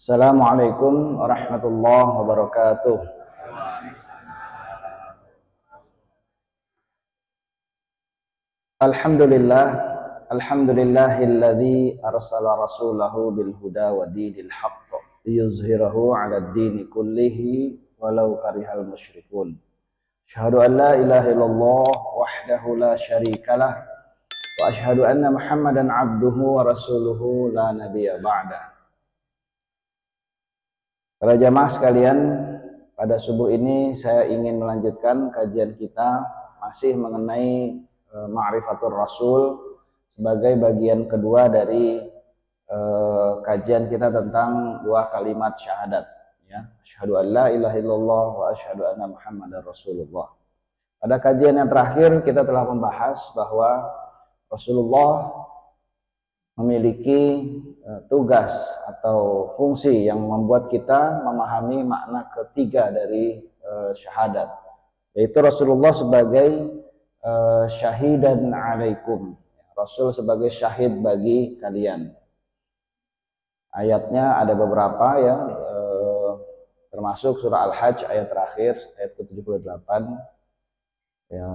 Assalamualaikum warahmatullahi wabarakatuh. Alhamdulillah, alhamdulillahilladzi arsala rasulahu bil huda wa dinil haqq liyuzhirahu 'alad dini kullihi walau karihal musyrikun. Asyhadu an la ilaha illallah wahdahu la syarikalah wa asyhadu anna Muhammadan 'abduhu wa rasuluhu la nabiyya ba'da. Para jamaah sekalian, pada subuh ini saya ingin melanjutkan kajian kita masih mengenai Ma'rifatul Rasul sebagai bagian kedua dari kajian kita tentang dua kalimat syahadat, ya. Asyhadu an la ilaha illallah wa asyhadu anna Muhammadar Rasulullah. Pada kajian yang terakhir kita telah membahas bahwa Rasulullah memiliki tugas atau fungsi yang membuat kita memahami makna ketiga dari syahadat, yaitu Rasulullah sebagai syahidan alaikum, Rasul sebagai syahid bagi kalian. Ayatnya ada beberapa, ya, termasuk surah Al-Hajj ayat terakhir, ayat ke-78, ya,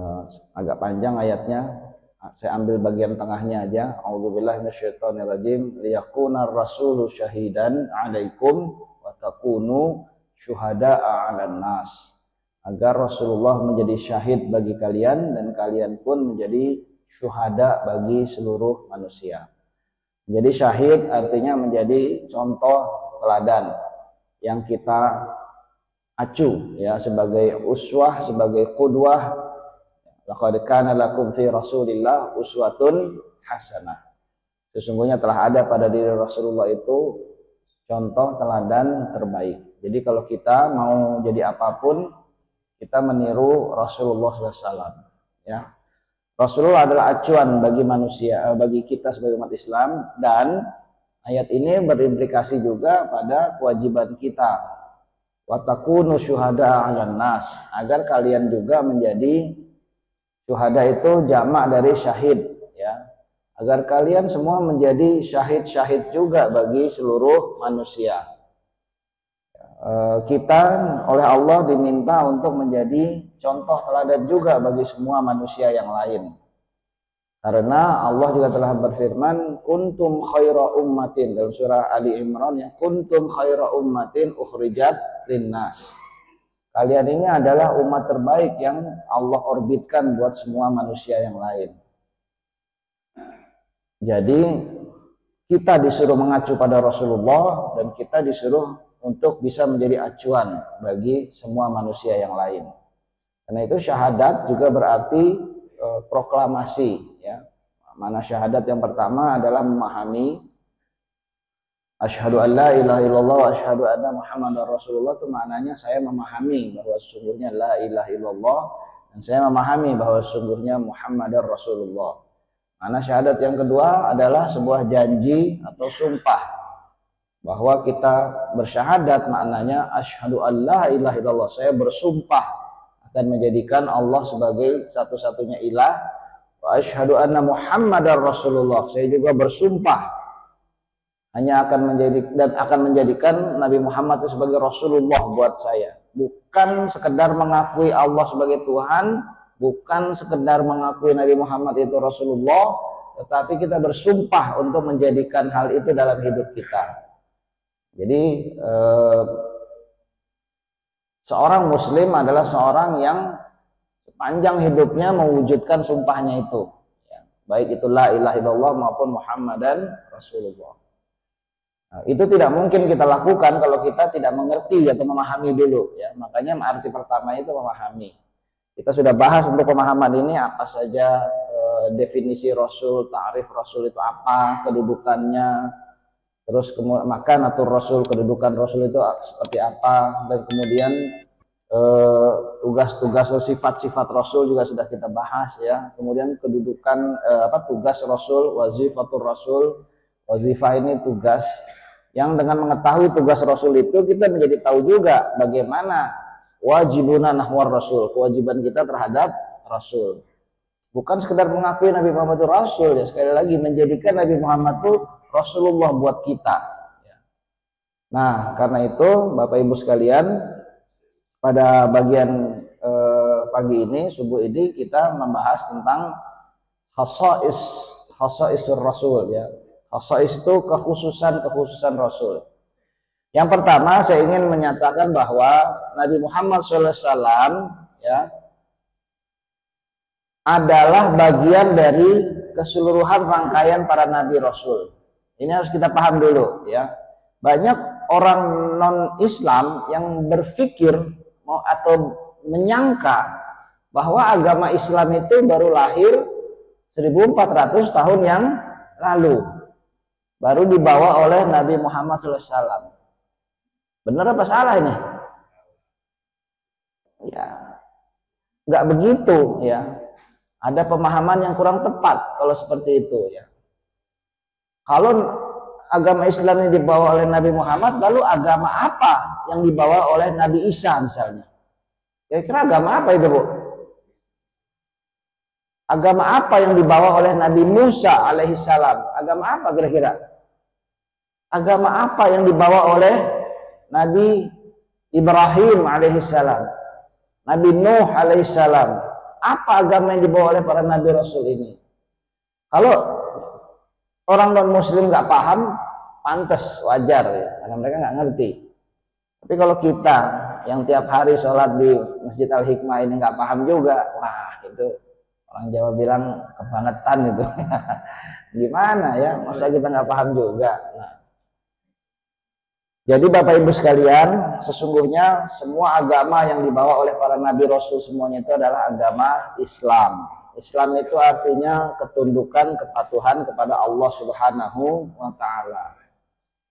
agak panjang ayatnya. Saya ambil bagian tengahnya aja. A'udzubillahi minasyaitonirrajim. Liyakunar rasulu syahidan 'alaikum wa takunu syuhada'a 'alan nas. Agar Rasulullah menjadi syahid bagi kalian dan kalian pun menjadi syuhada bagi seluruh manusia. Menjadi syahid artinya menjadi contoh teladan yang kita acu, ya, sebagai uswah, sebagai qudwah. Laqad kana lakum fi Rasulillah uswatun hasanah. Sesungguhnya telah ada pada diri Rasulullah itu contoh teladan terbaik. Jadi kalau kita mau jadi apapun, kita meniru Rasulullah SAW, ya. Rasulullah adalah acuan bagi manusia, bagi kita sebagai umat Islam, dan ayat ini berimplikasi juga pada kewajiban kita. Wa takunu syuhada'a 'alan nas, agar kalian juga menjadi syuhada, itu jamak dari syahid, ya, agar kalian semua menjadi syahid-syahid juga bagi seluruh manusia. Kita oleh Allah diminta untuk menjadi contoh teladan juga bagi semua manusia yang lain, karena Allah juga telah berfirman, kuntum khaira ummatin, dalam surah Ali Imran, ya, kuntum khaira ummatin ukhrijat linnas. Kalian ini adalah umat terbaik yang Allah orbitkan buat semua manusia yang lain. Jadi kita disuruh mengacu pada Rasulullah dan kita disuruh untuk bisa menjadi acuan bagi semua manusia yang lain. Karena itu syahadat juga berarti proklamasi, ya. Mana syahadat yang pertama adalah memahami asyhadu an la ilaha illallah wa asyhadu anna Muhammadar Rasulullah. Itu maknanya saya memahami bahwa sesungguhnya la ilaha illallah dan saya memahami bahwa sesungguhnya Muhammadar Rasulullah. Makna syahadat yang kedua adalah sebuah janji atau sumpah, bahwa kita bersyahadat maknanya asyhadu an la ilaha illallah, saya bersumpah akan menjadikan Allah sebagai satu-satunya ilah, wa asyhadu anna Muhammadar Rasulullah, saya juga bersumpah hanya akan menjadikan Nabi Muhammad itu sebagai Rasulullah buat saya. Bukan sekedar mengakui Allah sebagai Tuhan, bukan sekedar mengakui Nabi Muhammad itu Rasulullah, tetapi kita bersumpah untuk menjadikan hal itu dalam hidup kita. Jadi seorang muslim adalah seorang yang sepanjang hidupnya mewujudkan sumpahnya itu, ya, baik itu la ilaha illallah maupun Muhammadan Rasulullah. Nah, itu tidak mungkin kita lakukan kalau kita tidak mengerti atau memahami dulu, ya. Makanya arti pertama itu memahami. Kita sudah bahas untuk pemahaman ini apa saja definisi Rasul, ta'rif Rasul itu apa, kedudukannya, terus makanatur Rasul, kedudukan Rasul itu seperti apa, dan kemudian tugas-tugas atau sifat-sifat Rasul juga sudah kita bahas, ya. Kemudian kedudukan tugas Rasul, wazifatur Rasul. Wazifah ini tugas, yang dengan mengetahui tugas Rasul itu kita menjadi tahu juga bagaimana wajibuna nahwar Rasul, kewajiban kita terhadap Rasul. Bukan sekedar mengakui Nabi Muhammad itu Rasul, ya, sekali lagi menjadikan Nabi Muhammad itu Rasulullah buat kita, ya. Nah, karena itu Bapak Ibu sekalian, pada bagian pagi ini, subuh ini kita membahas tentang khasa'isur Rasul ya. Khasa'is itu kekhususan Rasul. Yang pertama saya ingin menyatakan bahwa Nabi Muhammad SAW ya adalah bagian dari keseluruhan rangkaian para nabi Rasul. Ini harus kita paham dulu ya. Banyak orang non-Islam yang berpikir atau menyangka bahwa agama Islam itu baru lahir 1400 tahun yang lalu, baru dibawa oleh Nabi Muhammad SAW. Benar apa salah ini? Ya, nggak begitu ya. Ada pemahaman yang kurang tepat kalau seperti itu ya. Kalau agama Islam ini dibawa oleh Nabi Muhammad, lalu agama apa yang dibawa oleh Nabi Isa misalnya? Kira-kira agama apa itu, Bu? Agama apa yang dibawa oleh Nabi Musa alaihissalam? Agama apa kira-kira? Agama apa yang dibawa oleh Nabi Ibrahim alaihissalam? Nabi Nuh alaihissalam? Apa agama yang dibawa oleh para Nabi Rasul ini? Kalau orang non-Muslim nggak paham, pantas, wajar ya, karena mereka nggak ngerti. Tapi kalau kita yang tiap hari sholat di Masjid Al-Hikmah ini nggak paham juga, wah itu orang Jawa bilang kebangetan itu. Gimana ya, masa kita nggak paham juga. Nah, jadi Bapak Ibu sekalian, sesungguhnya semua agama yang dibawa oleh para Nabi Rasul semuanya itu adalah agama Islam. Islam itu artinya ketundukan, kepatuhan kepada Allah Subhanahu wa Ta'ala.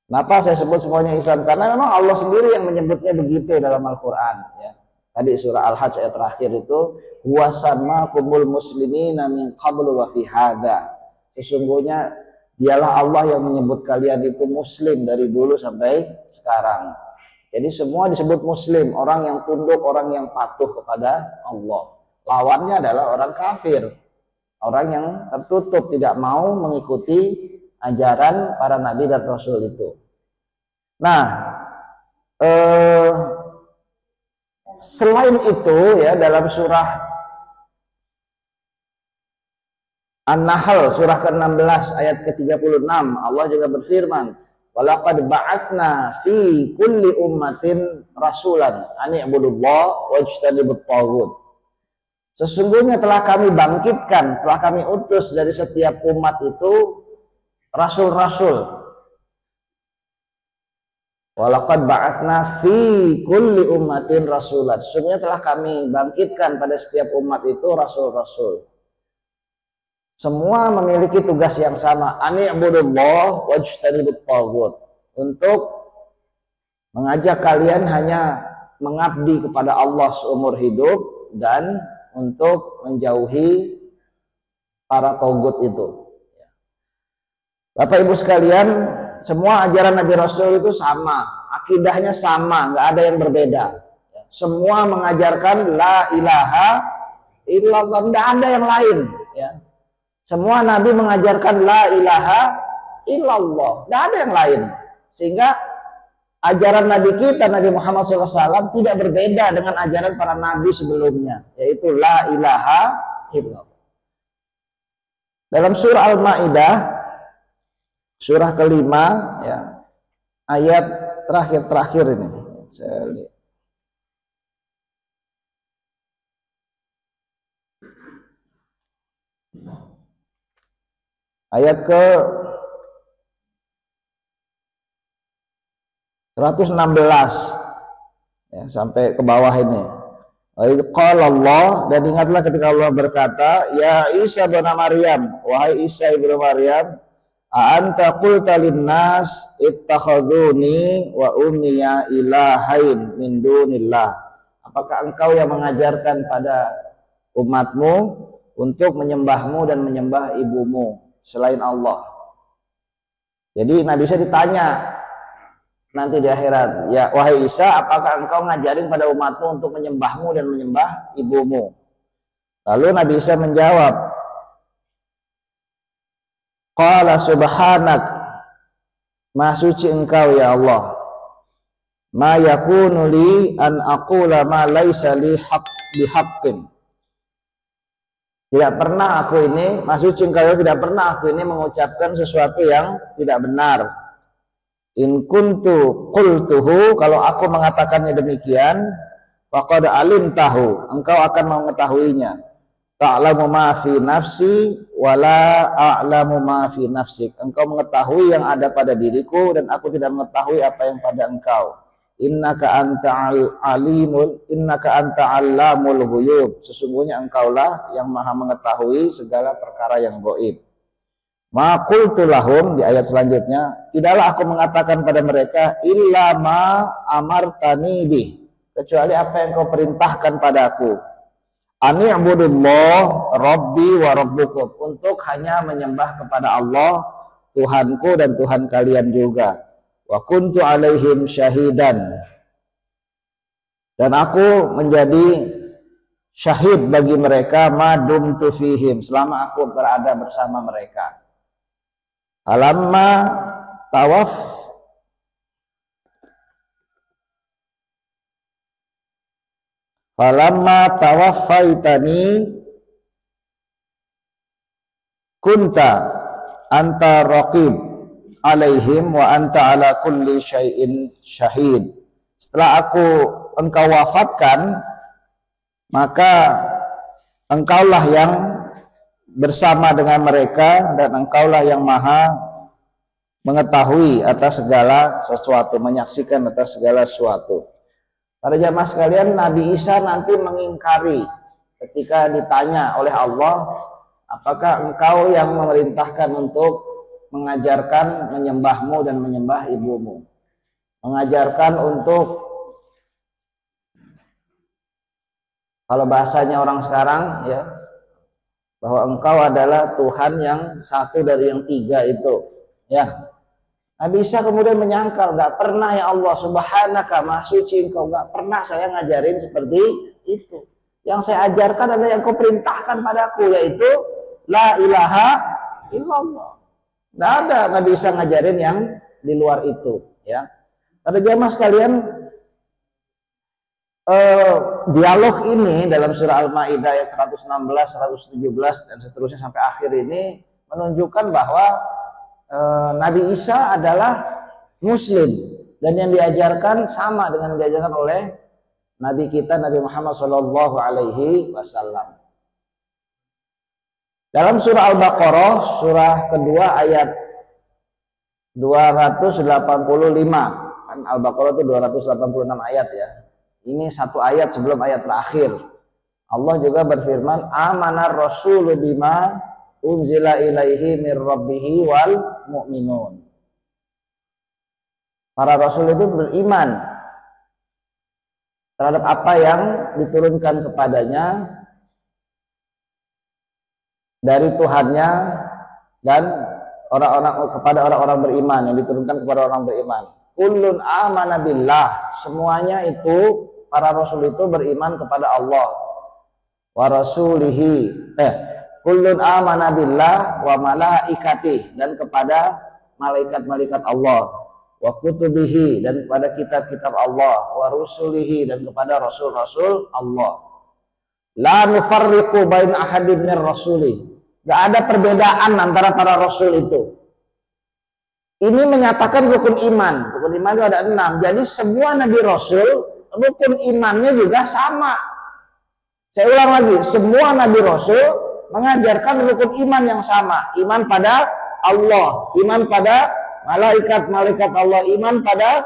Kenapa saya sebut semuanya Islam? Karena memang Allah sendiri yang menyebutnya begitu dalam Al-Quran ya. Tadi surah Al-Hajj ayat terakhir itu, wasammakumul muslimina min qablu wa fi hadza. Sesungguhnya dialah Allah yang menyebut kalian itu muslim dari dulu sampai sekarang. Jadi semua disebut muslim, orang yang tunduk, orang yang patuh kepada Allah. Lawannya adalah orang kafir, orang yang tertutup, tidak mau mengikuti ajaran para nabi dan rasul itu. Nah, selain itu ya, dalam surah An-Nahl surah ke-16 ayat ke-36 Allah juga berfirman, walaqad ba'atsna fi kulli ummatin rasulan an i'budullaha wajtanibut taghut. Sesungguhnya telah kami bangkitkan, telah kami utus dari setiap umat itu rasul-rasul. Walaqad ba'atsna fi kulli ummatin rasulan. Sesungguhnya telah kami bangkitkan pada setiap umat itu rasul-rasul. Semua memiliki tugas yang sama, ani'budullah wajtanibut taghut, untuk mengajak kalian hanya mengabdi kepada Allah seumur hidup dan untuk menjauhi para taghut itu. Bapak Ibu sekalian, semua ajaran Nabi Rasul itu sama, akidahnya sama, nggak ada yang berbeda. Semua mengajarkan la ilaha illallah, nggak ada yang lain ya. Semua Nabi mengajarkan la ilaha illallah, tidak ada yang lain. Sehingga ajaran Nabi kita, Nabi Muhammad SAW, tidak berbeda dengan ajaran para Nabi sebelumnya, yaitu la ilaha illallah. Dalam surah Al-Ma'idah, surah ke-5, ya, ayat terakhir ini, saya lihat. Ayat ke 116 ya, sampai ke bawah ini. Qala Allah, dan ingatlah ketika Allah berkata, ya Isa bin Maryam, wahai Isa ibnu Maryam, a anta qulta linnas ittakhaduni wa ummiya ilahain min dunillah. Apakah engkau yang mengajarkan pada umatmu untuk menyembahmu dan menyembah ibumu selain Allah? Jadi Nabi Isa ditanya nanti di akhirat, ya wahai Isa, apakah engkau ngajarin pada umatmu untuk menyembahmu dan menyembah ibumu? Lalu Nabi Isa menjawab, qala subhanak, maha suci engkau ya Allah, ma yakunu li an aqula ma laisa li bihaqqin. Tidak pernah aku ini, maksud cingkau tidak pernah aku ini mengucapkan sesuatu yang tidak benar. In kuntu qultuhu, kalau aku mengatakannya demikian, faqad alimtahu, engkau akan mengetahuinya. Ta'lamu ma fi nafsi wala a'lamu ma fi nafsik. Engkau mengetahui yang ada pada diriku dan aku tidak mengetahui apa yang pada engkau. Innaka anta allamul ghuyub. Sesungguhnya engkaulah yang maha mengetahui segala perkara yang gaib. Ma qultu lahum, di ayat selanjutnya, tidaklah aku mengatakan pada mereka illa ma amartani bih, kecuali apa yang kau perintahkan padaku. Ani'budullah rabbi wa rabbukum, untuk hanya menyembah kepada Allah Tuhanku dan Tuhan kalian juga. Wa kuntu alaihim syahidan, dan aku menjadi syahid bagi mereka madumtu fihim, selama aku berada bersama mereka. Alamma falamma tawaffaitani kunta anta raqib alaihim wa anta ala kulli syai'in syahid. Setelah engkau wafatkan, maka engkaulah yang bersama dengan mereka dan engkaulah yang maha mengetahui atas segala sesuatu, menyaksikan atas segala sesuatu. Para jamaah sekalian, Nabi Isa nanti mengingkari ketika ditanya oleh Allah, apakah engkau yang memerintahkan untuk mengajarkan menyembahmu dan menyembah ibumu, mengajarkan untuk, kalau bahasanya orang sekarang ya, bahwa engkau adalah Tuhan yang satu dari yang tiga itu ya. Nabi Isa kemudian menyangkal, gak pernah ya Allah, subhanaka, maha suci engkau, gak pernah saya ngajarin seperti itu. Yang saya ajarkan adalah yang kau perintahkan padaku, yaitu la ilaha illallah. Gak ada Nabi Isa ngajarin yang di luar itu ya. Pada jamaah sekalian, dialog ini dalam surah Al-Maidah ayat 116, 117 dan seterusnya sampai akhir ini menunjukkan bahwa Nabi Isa adalah Muslim dan yang diajarkan sama dengan yang diajarkan oleh Nabi kita Nabi Muhammad Shallallahu Alaihi Wasallam. Dalam surah Al-Baqarah surah kedua ayat 285, kan Al-Baqarah itu 286 ayat ya. Ini satu ayat sebelum ayat terakhir. Allah juga berfirman, amanar rasulu bima unzila ilaihi mir rabbihi wal mu'minun. Para rasul itu beriman terhadap apa yang diturunkan kepadanya dari Tuhannya dan kepada orang-orang beriman, yang diturunkan kepada orang beriman. Kullun amana billah, semuanya itu para rasul itu beriman kepada Allah wa rasulihi, kullun amana billah wa malaikatih, dan kepada malaikat-malaikat Allah, wa kutubihi, dan kepada kitab-kitab Allah, wa rusulihi, dan kepada rasul-rasul Allah. La nufarriqu bain ahadin min rasuli, gak ada perbedaan antara para rasul itu. Ini menyatakan rukun iman. Rukun iman itu ada 6. Jadi semua nabi rasul rukun imannya juga sama. Saya ulang lagi, semua nabi rasul mengajarkan rukun iman yang sama. Iman pada Allah, iman pada malaikat-malaikat Allah, iman pada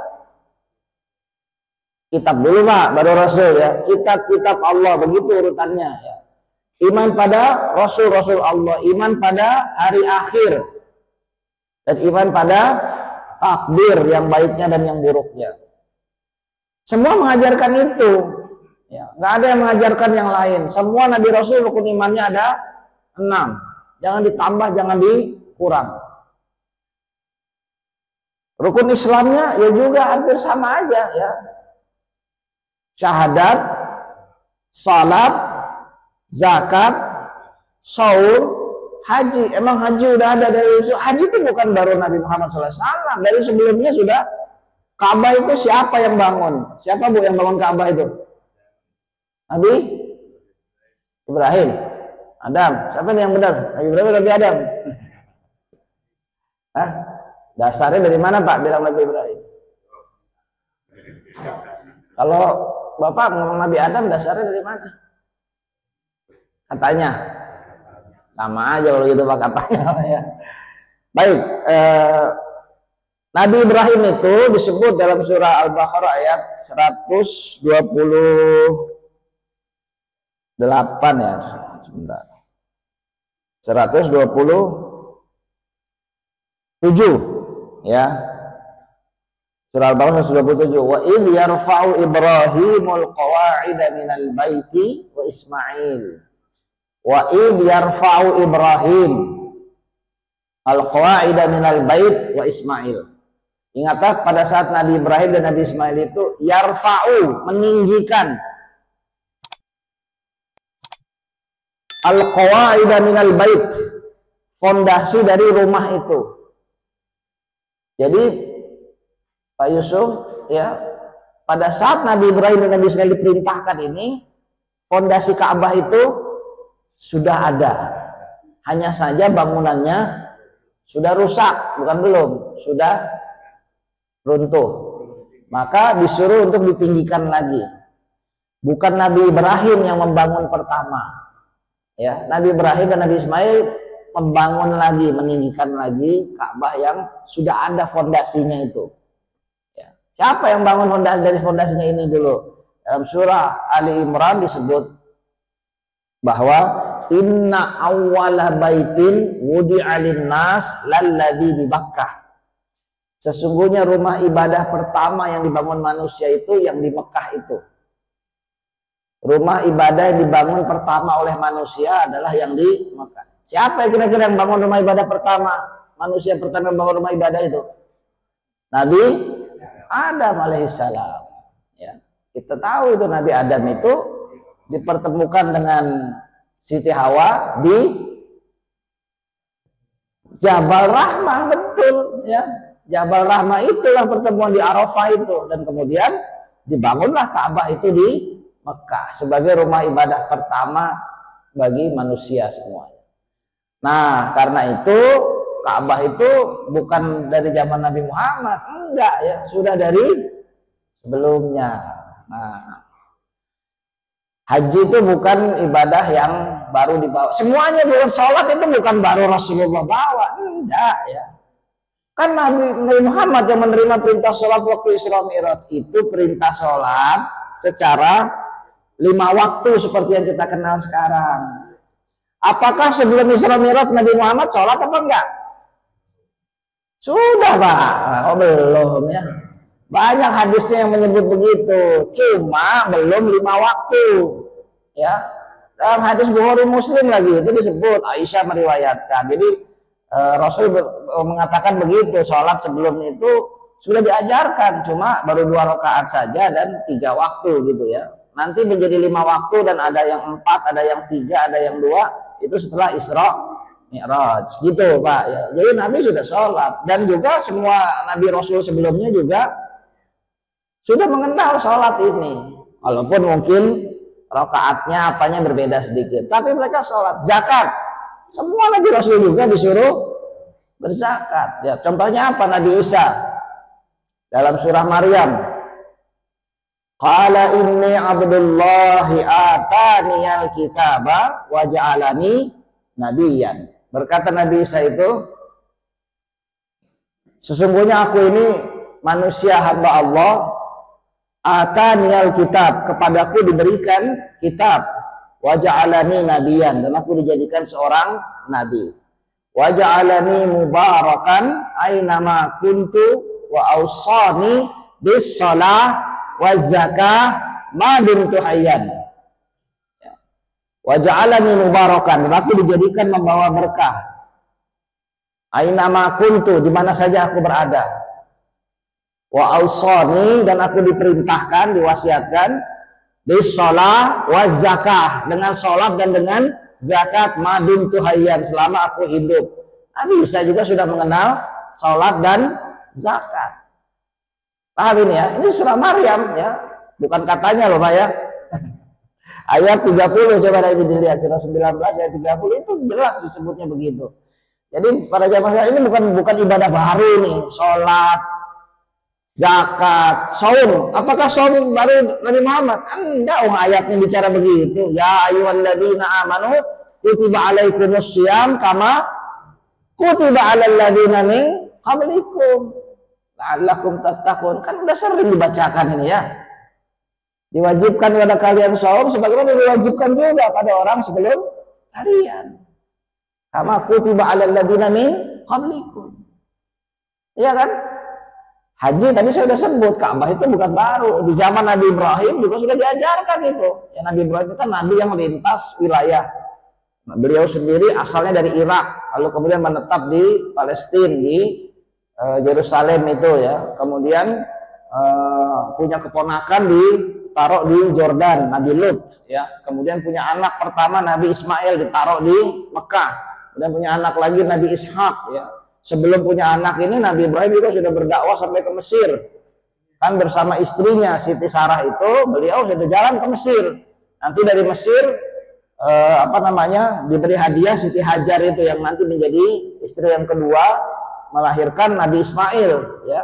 kitab dulu Pak, baru rasul ya. Kitab-kitab Allah, begitu urutannya ya. Iman pada rasul-rasul Allah, iman pada hari akhir, dan iman pada takdir yang baiknya dan yang buruknya. Semua mengajarkan itu. Ya, nggak ada yang mengajarkan yang lain. Semua nabi rasul rukun imannya ada 6. Jangan ditambah, jangan dikurang. Rukun Islamnya ya juga hampir sama aja ya. Syahadat, salat, zakat, shaum, haji. Emang haji udah ada dari Haji itu bukan baru Nabi Muhammad SAW. Dari sebelumnya sudah Ka'bah itu siapa yang bangun? Siapa Bu yang bangun Ka'bah itu? Nabi Ibrahim. Adam. Siapa nih yang benar? Nabi Ibrahim atau Nabi Adam? Hah? Dasarnya dari mana Pak bilang Nabi Ibrahim? Kalau Bapak ngomong Nabi Adam, dasarnya dari mana? Katanya. Sama aja kalau gitu Pak katanya. Ya. Baik. Nabi Ibrahim itu disebut dalam surah Al-Baqarah ayat 128 ya. Sebentar. 127 ya. Surah Al-Baqarah 127. Wa idh yarfa'u Ibrahimul qawa'ida minal baiti wa Ismail. Wa idh yarfa'u Ibrahim al-qawa'ida minal bait wa Ismail. Ingatlah pada saat Nabi Ibrahim dan Nabi Ismail itu yarfa'u, meninggikan al-qawa'ida minal bait, fondasi dari rumah itu. Jadi Pak Yusuf ya, pada saat Nabi Ibrahim dan Nabi Ismail diperintahkan ini, fondasi Ka'bah itu sudah ada. Hanya saja bangunannya sudah rusak, bukan belum, sudah runtuh. Maka disuruh untuk ditinggikan lagi. Bukan Nabi Ibrahim yang membangun pertama. Ya, Nabi Ibrahim dan Nabi Ismail membangun lagi, meninggikan lagi Ka'bah yang sudah ada fondasinya itu. Ya. Siapa yang bangun fondasi dari fondasinya ini dulu? Dalam surah Ali Imran disebut bahwa inna awwala baitin wudi'a lin-nas lalladzi bi Makkah. Sesungguhnya rumah ibadah pertama yang dibangun manusia itu yang di Mekah itu. Rumah ibadah yang dibangun pertama oleh manusia adalah yang di Mekah. Siapa yang kira-kira yang bangun rumah ibadah pertama? Manusia pertama yang bangun rumah ibadah itu? Nabi Adam alaihissalam. Ya, kita tahu itu Nabi Adam itu dipertemukan dengan Siti Hawa di Jabal Rahmah, betul ya. Jabal Rahmah itulah pertemuan di Arafah itu, dan kemudian dibangunlah Ka'bah itu di Mekah sebagai rumah ibadah pertama bagi manusia semuanya. Nah, karena itu Ka'bah itu bukan dari zaman Nabi Muhammad, enggak ya, sudah dari sebelumnya. Nah, haji itu bukan ibadah yang baru dibawa. Semuanya bukan, sholat itu bukan baru Rasulullah bawa, enggak ya. Kan Nabi Muhammad yang menerima perintah sholat waktu Isra Mi'raj itu perintah sholat secara 5 waktu seperti yang kita kenal sekarang. Apakah sebelum Isra Mi'raj Nabi Muhammad sholat apa enggak? Sudah Pak, oh belum ya. Banyak hadisnya yang menyebut begitu, cuma belum 5 waktu ya. Dalam hadis Bukhari Muslim lagi itu disebut, Aisyah meriwayatkan. Jadi Rasul mengatakan begitu, sholat sebelum itu sudah diajarkan, cuma baru 2 rakaat saja dan 3 waktu gitu ya. Nanti menjadi 5 waktu dan ada yang 4, ada yang 3, ada yang 2, itu setelah Isra Mi'raj gitu Pak ya. Jadi Nabi sudah sholat, dan juga semua Nabi Rasul sebelumnya juga sudah mengenal sholat ini, walaupun mungkin rakaatnya apanya berbeda sedikit, tapi mereka sholat. Zakat, semua Nabi Rasul juga disuruh berzakat ya. Contohnya apa? Nabi Isa dalam surah Maryam, qala inni abdullahi ataniyal kitaba wa ja'alani nabiyyan. Berkata Nabi Isa itu, sesungguhnya aku ini manusia hamba Allah, ataniyal kitab, kepadaku diberikan kitab, wa ja'alani nabiyyan, dan aku dijadikan seorang nabi, wa ja'alani mubarakan ainama kuntu wa awsani bis shalah wa zakah ma dumtu hayyan. Wa ja'alani mubarakan, dan aku dijadikan membawa berkah, ainama kuntu, di mana saja aku berada, wa awsani, dan aku diperintahkan, diwasiatkan, bis shalah wa zakah, dengan sholat dan dengan zakat, madum tuhayyan, selama aku hidup. Nabi Isa juga sudah mengenal sholat dan zakat. Paham ini ya? Ini surah Maryam ya, bukan katanya loh Pak ya. Ayat 30 coba ini dilihat, surah 19 ayat 30 itu jelas disebutnya begitu. Jadi para jamaah ini bukan ibadah baru nih, sholat, zakat, saum. Apakah saum baru Nabi Muhammad? Enggak, ayatnya bicara begitu. Ya ayyuhalladzina amanu kutiba alaikumus syiyam kama kutiba alal ladzina min qablikum la'allakum tattaqun. Kan udah sering dibacakan ini ya. Diwajibkan kepada kalian saum sebagaimana diwajibkan juga pada orang sebelum kalian. Kama kutiba alal ladzina min qablikum. Iya kan? Haji tadi saya sudah sebut, Ka'bah itu bukan baru. Di zaman Nabi Ibrahim juga sudah diajarkan itu. Ya, Nabi Ibrahim itu kan nabi yang lintas wilayah. Nah, beliau sendiri asalnya dari Irak, lalu kemudian menetap di Palestina, di Yerusalem itu ya. Kemudian punya keponakan ditaruh di Jordan, Nabi Lut ya. Kemudian punya anak pertama Nabi Ismail ditaruh di Mekah. Kemudian punya anak lagi Nabi Ishak ya. Sebelum punya anak ini Nabi Ibrahim juga sudah berdakwah sampai ke Mesir. Kan bersama istrinya Siti Sarah itu beliau sudah jalan ke Mesir. Nanti dari Mesir diberi hadiah Siti Hajar itu yang nanti menjadi istri yang kedua melahirkan Nabi Ismail ya.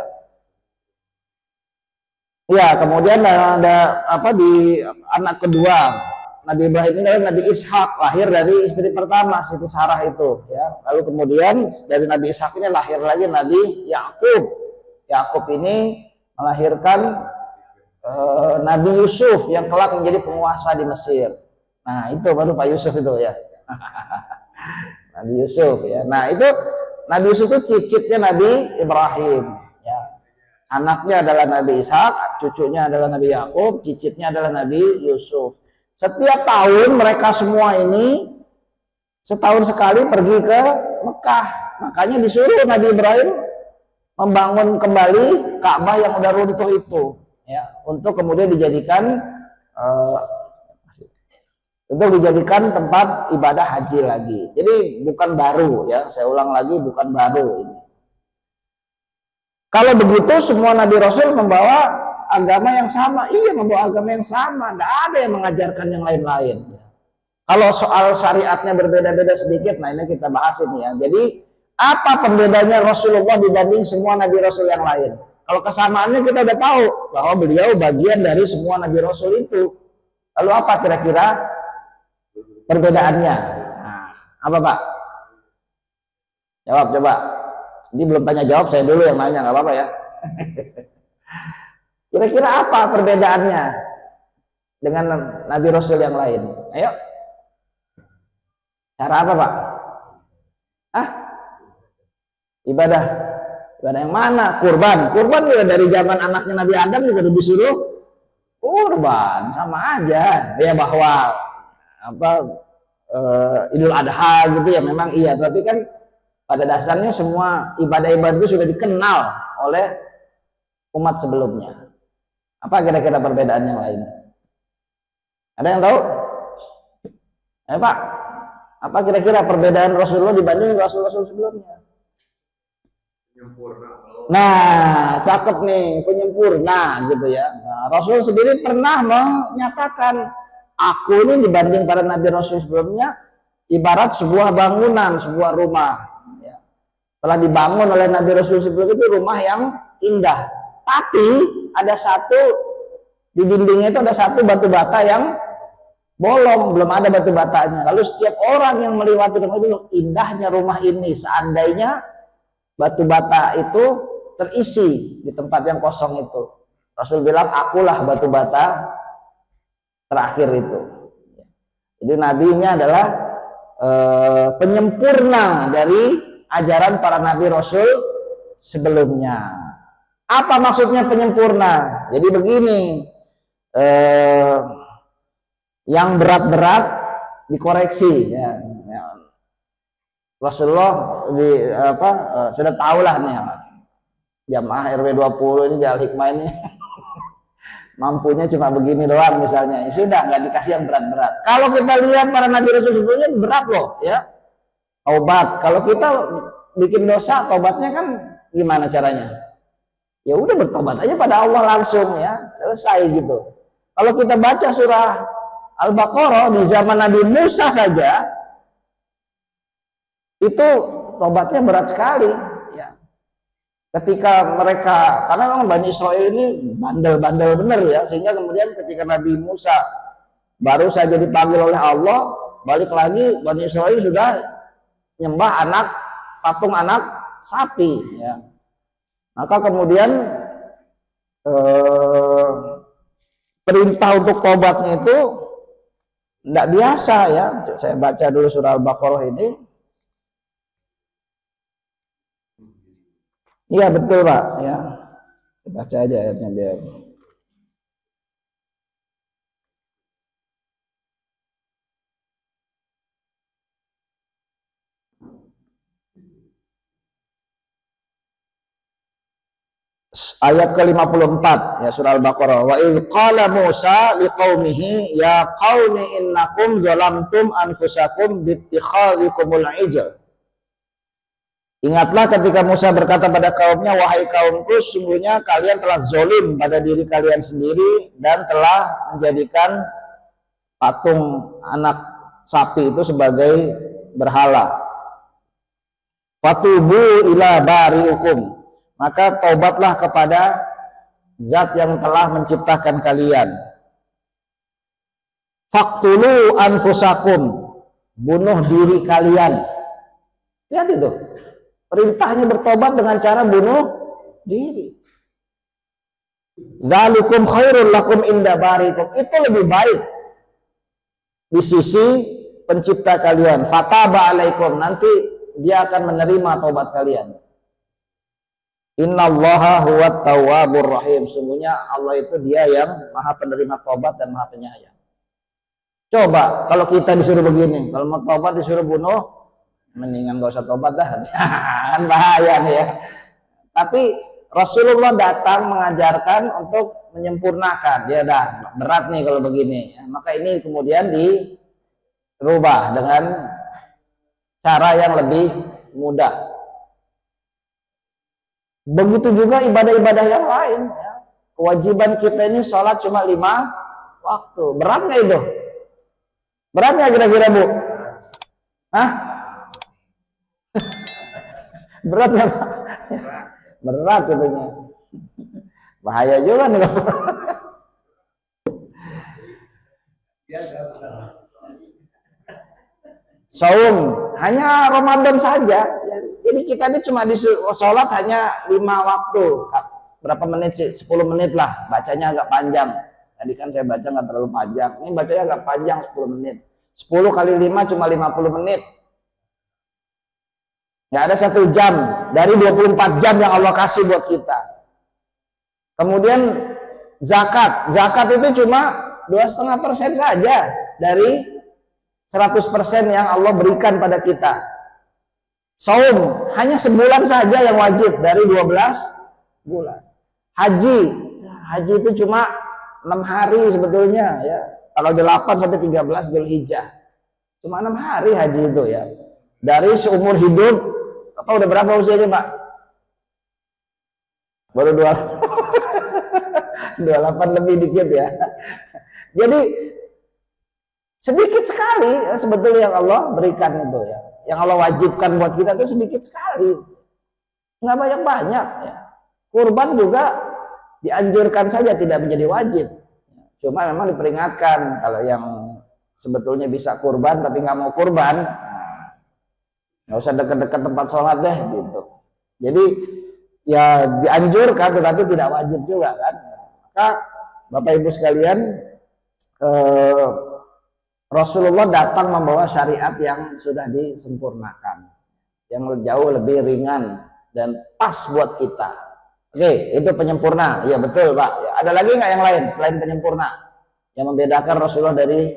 Ya, kemudian ada di anak kedua Nabi Ibrahim ini adalah Nabi Ishak, lahir dari istri pertama Siti Sarah itu ya. Lalu kemudian dari Nabi Ishak ini lahir lagi Nabi Yakub. Yakub ini melahirkan Nabi Yusuf yang kelak menjadi penguasa di Mesir. Nah, itu baru Pak Yusuf itu ya. Nabi Yusuf ya. Nah, itu Nabi Yusuf itu cicitnya Nabi Ibrahim ya. Anaknya adalah Nabi Ishak, cucunya adalah Nabi Yakub, cicitnya adalah Nabi Yusuf. Setiap tahun mereka semua ini setahun sekali pergi ke Mekah. Makanya disuruh Nabi Ibrahim membangun kembali Ka'bah yang udah runtuh itu ya, untuk kemudian dijadikan tempat ibadah haji lagi. Jadi bukan baru ya, saya ulang lagi, bukan baru ini. Kalau begitu semua Nabi Rasul membawa agama yang sama, iya membawa agama yang sama, tidak ada yang mengajarkan yang lain-lain. Kalau soal syariatnya berbeda-beda sedikit, nah ini kita bahas ini ya. Jadi apa pembedanya Rasulullah dibanding semua Nabi Rasul yang lain? Kalau kesamaannya kita udah tahu bahwa beliau bagian dari semua Nabi Rasul itu. Lalu apa kira-kira perbedaannya? Nah, apa Pak? Jawab coba. Ini belum tanya jawab, saya dulu yang nanya, nggak apa-apa ya. Kira-kira apa perbedaannya dengan Nabi Rasul yang lain? Ayo. Cara apa Pak? Ibadah. Ibadah yang mana? Kurban. Kurban juga dari zaman anaknya Nabi Adam juga disuruh kurban. Sama aja. Ya bahwa Idul Adha gitu ya memang iya. Tapi kan pada dasarnya semua ibadah-ibadah itu sudah dikenal oleh umat sebelumnya. Apa kira-kira perbedaan yang lain? Ada yang tahu? Pak, apa kira-kira perbedaan Rasulullah dibanding Rasul-Rasul sebelumnya? Nah, cakep nih, penyempurna gitu ya. Nah, Rasul sendiri pernah menyatakan, aku ini dibanding para Nabi Rasul sebelumnya, ibarat sebuah bangunan, sebuah rumah. Ya. Telah dibangun oleh Nabi Rasul sebelumnya itu rumah yang indah. Tapi ada satu di dindingnya itu ada satu batu bata yang bolong, belum ada batu batanya. Lalu setiap orang yang melewati rumah itu, indahnya rumah ini seandainya batu bata itu terisi di tempat yang kosong itu. Rasul bilang, akulah batu bata terakhir itu. Jadi nabinya adalah penyempurna dari ajaran para nabi Rasul sebelumnya. Apa maksudnya penyempurna? Jadi begini, yang berat-berat dikoreksi. Ya. Rasulullah sudah tahulah nih jamaah RW 20 ini di Al-Hikmah ini mampunya cuma begini doang misalnya. Ya sudah, nggak dikasih yang berat-berat. Kalau kita lihat para nabi Rasul sebelumnya berat loh, ya. Taubat. Kalau kita bikin dosa, taubatnya kan gimana caranya? Ya udah bertobat aja pada Allah langsung ya, selesai gitu. Kalau kita baca surah Al-Baqarah di zaman Nabi Musa saja itu tobatnya berat sekali ya. Ketika mereka, karena memang Bani Israel ini bandel-bandel bener ya, sehingga kemudian ketika Nabi Musa baru saja dipanggil oleh Allah, balik lagi Bani Israel sudah nyembah patung anak sapi ya. Maka kemudian perintah untuk tobatnya itu tidak biasa ya. Saya baca dulu surah Al-Baqarah ini. Iya betul Pak ya. Baca aja ayatnya biar. Ayat ke-54 ya surah Al-Baqarah. Wa idz qala Musa liqaumihi ya qaumi innakum zalamtum anfusakum bittikhadhikumul ijl. Ingatlah ketika Musa berkata pada kaumnya, wahai kaumku, sungguhnya kalian telah zolim pada diri kalian sendiri dan telah menjadikan patung anak sapi itu sebagai berhala. Fatubu ila bariukum, maka taubatlah kepada zat yang telah menciptakan kalian. Faqtulu anfusakum, bunuh diri kalian. Lihat itu, perintahnya bertobat dengan cara bunuh diri. Dzalikum khairul lakum inda barikum, itu lebih baik di sisi pencipta kalian. Fataba alaikum, nanti dia akan menerima taubat kalian. Innallaha huwat tawwabur rahim, sungguhnya Allah itu dia yang maha penerima taubat dan maha penyayang. Coba kalau kita disuruh begini, kalau mau taubat disuruh bunuh, mendingan gak usah tobat dah. Kan bahaya nih ya. Tapi Rasulullah datang mengajarkan untuk menyempurnakan. Dia dah berat nih kalau begini ya. Maka ini kemudian dirubah dengan cara yang lebih mudah. Begitu juga ibadah-ibadah yang lain ya. Kewajiban kita ini sholat cuma 5 waktu. Berat nggak itu? Berat nggak kira-kira Bu? Hah? Berat nggak Pak? Berat katanya. Bahaya juga nih. Saum hanya Ramadan saja. Jadi kita ini cuma di sholat hanya 5 waktu. Berapa menit sih? 10 menit lah. Bacanya agak panjang. Tadi kan saya baca nggak terlalu panjang. Ini bacanya agak panjang 10 menit. 10 kali 5 cuma 50 menit. Nggak ada 1 jam dari 24 jam yang Allah kasih buat kita. Kemudian zakat. Zakat itu cuma 2,5% saja dari 100% yang Allah berikan pada kita. Saum hanya sebulan saja yang wajib dari 12 bulan. Haji itu cuma 6 hari sebetulnya ya. Kalau 8 sampai 13 Dzulhijjah. Cuma 6 hari haji itu ya. Dari seumur hidup, apa udah berapa usianya Pak? Baru 28 lebih dikit ya. Jadi sedikit sekali ya, sebetulnya yang Allah berikan itu ya. Yang Allah wajibkan buat kita itu sedikit sekali. Nggak banyak-banyak ya. Kurban juga dianjurkan saja, tidak menjadi wajib. Cuma memang diperingatkan kalau yang sebetulnya bisa kurban tapi nggak mau kurban, nggak usah deket-deket tempat sholat deh gitu. Jadi ya dianjurkan tetapi tidak wajib juga kan. Maka Bapak Ibu sekalian, Rasulullah datang membawa syariat yang sudah disempurnakan, yang jauh lebih ringan dan pas buat kita. Oke, itu penyempurna. Ya betul Pak. Ya, ada lagi nggak yang lain selain penyempurna yang membedakan Rasulullah dari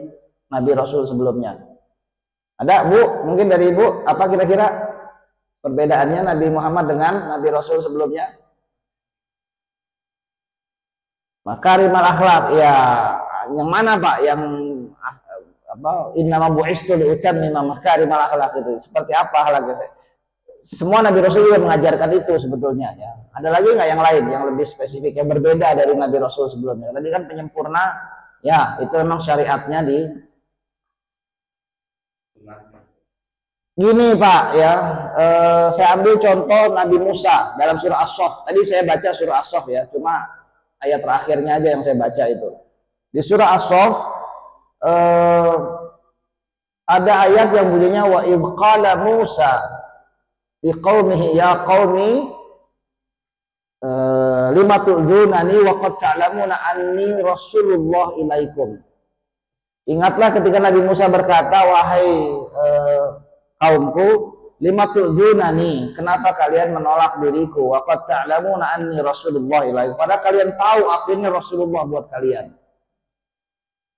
Nabi Rasul sebelumnya? Ada Bu? Mungkin dari Ibu, apa kira-kira perbedaannya Nabi Muhammad dengan Nabi Rasul sebelumnya? Makarimal akhlak. Ya, yang mana Pak? Yang apa? Innama bu'istu liutammima makarimal akhlak itu. Seperti apa akhlaknya? semua Nabi Rasul juga mengajarkan itu sebetulnya ya. Ada lagi nggak yang lain yang lebih spesifik yang berbeda dari Nabi Rasul sebelumnya? Tadi kan penyempurna, ya itu memang syariatnya di gini Pak ya. Saya ambil contoh Nabi Musa dalam surah As-Saff. Tadi saya baca surah As-Saff ya, cuma ayat terakhirnya aja yang saya baca itu. Di surah As-Saff ada ayat yang bunyinya wa idh qala Musa liqaumihi ya qaumi lima tu'dzunani wa qad ta'lamuna anni rasulullah ilaikum. Ingatlah ketika Nabi Musa berkata, wahai kaumku, lima tu'dzunani, kenapa kalian menolak diriku? Wa qad ta'lamuna anni rasulullah ilaikum. Padahal kalian tahu aku ini Rasulullah buat kalian.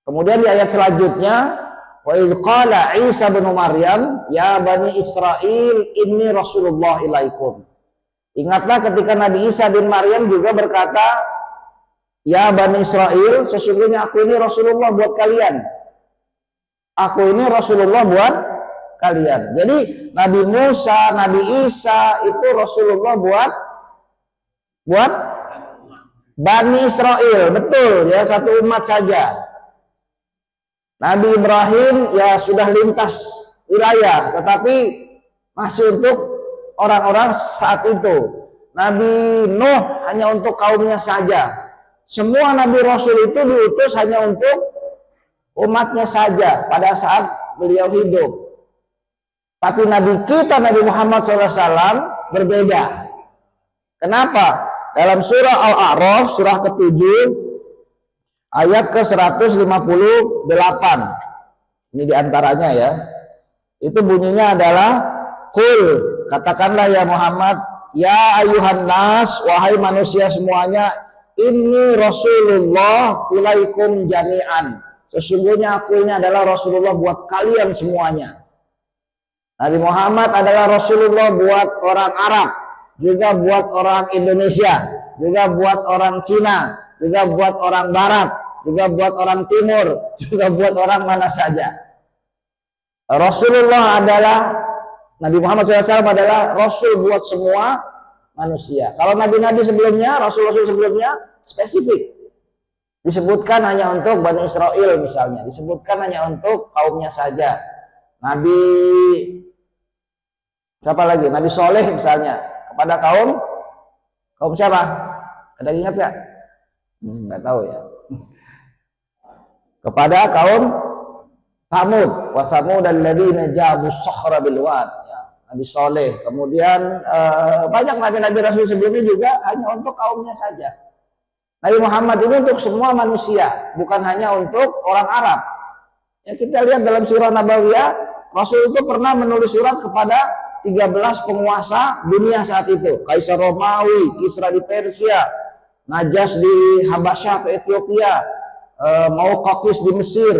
Kemudian di ayat selanjutnya, wa idh qala Isa bin Maryam ya bani Israil inni rasulullah ilaikum. Ingatlah ketika Nabi Isa bin Maryam juga berkata, ya bani Israil, sesungguhnya aku ini Rasulullah buat kalian. Aku ini Rasulullah buat kalian. Jadi Nabi Musa, Nabi Isa itu Rasulullah buat Bani Israel, betul ya, satu umat saja. Nabi Ibrahim ya sudah lintas wilayah, tetapi masih untuk orang-orang saat itu. Nabi Nuh hanya untuk kaumnya saja. Semua Nabi Rasul itu diutus hanya untuk umatnya saja pada saat beliau hidup. Tapi Nabi kita, Nabi Muhammad SAW berbeda. Kenapa? Dalam surah Al-A'raf, surah ke-7, ayat ke-158. Ini diantaranya ya. Itu bunyinya adalah, Qul, katakanlah ya Muhammad, ya ayuhan nas, wahai manusia semuanya, inni Rasulullah ilaikum jami'an. Sesungguhnya aku ini adalah Rasulullah buat kalian semuanya. Nabi Muhammad adalah Rasulullah buat orang Arab, juga buat orang Indonesia, juga buat orang Cina, juga buat orang Barat, juga buat orang Timur, juga buat orang mana saja. Rasulullah adalah, Nabi Muhammad SAW adalah Rasul buat semua manusia. Kalau nabi-nabi sebelumnya, Rasul-Rasul sebelumnya spesifik. Disebutkan hanya untuk Bani Israel misalnya, disebutkan hanya untuk kaumnya saja. Nabi siapa lagi? Nabi Soleh misalnya kepada kaum siapa? Ada ingat nggak? Nggak tahu ya. Kepada kaum Thamud, wa Thamud alladzina jabu sakhra bil wad. Ya, Nabi Soleh. Kemudian banyak nabi-nabi Rasul sebelumnya juga hanya untuk kaumnya saja. Nabi Muhammad ini untuk semua manusia, bukan hanya untuk orang Arab. Ya, kita lihat dalam surah Nabawiyah, Rasul itu pernah menulis surat kepada 13 penguasa dunia saat itu. Kaisar Romawi, Kisra di Persia, Najas di Habasyah atau Ethiopia, Maukakis di Mesir,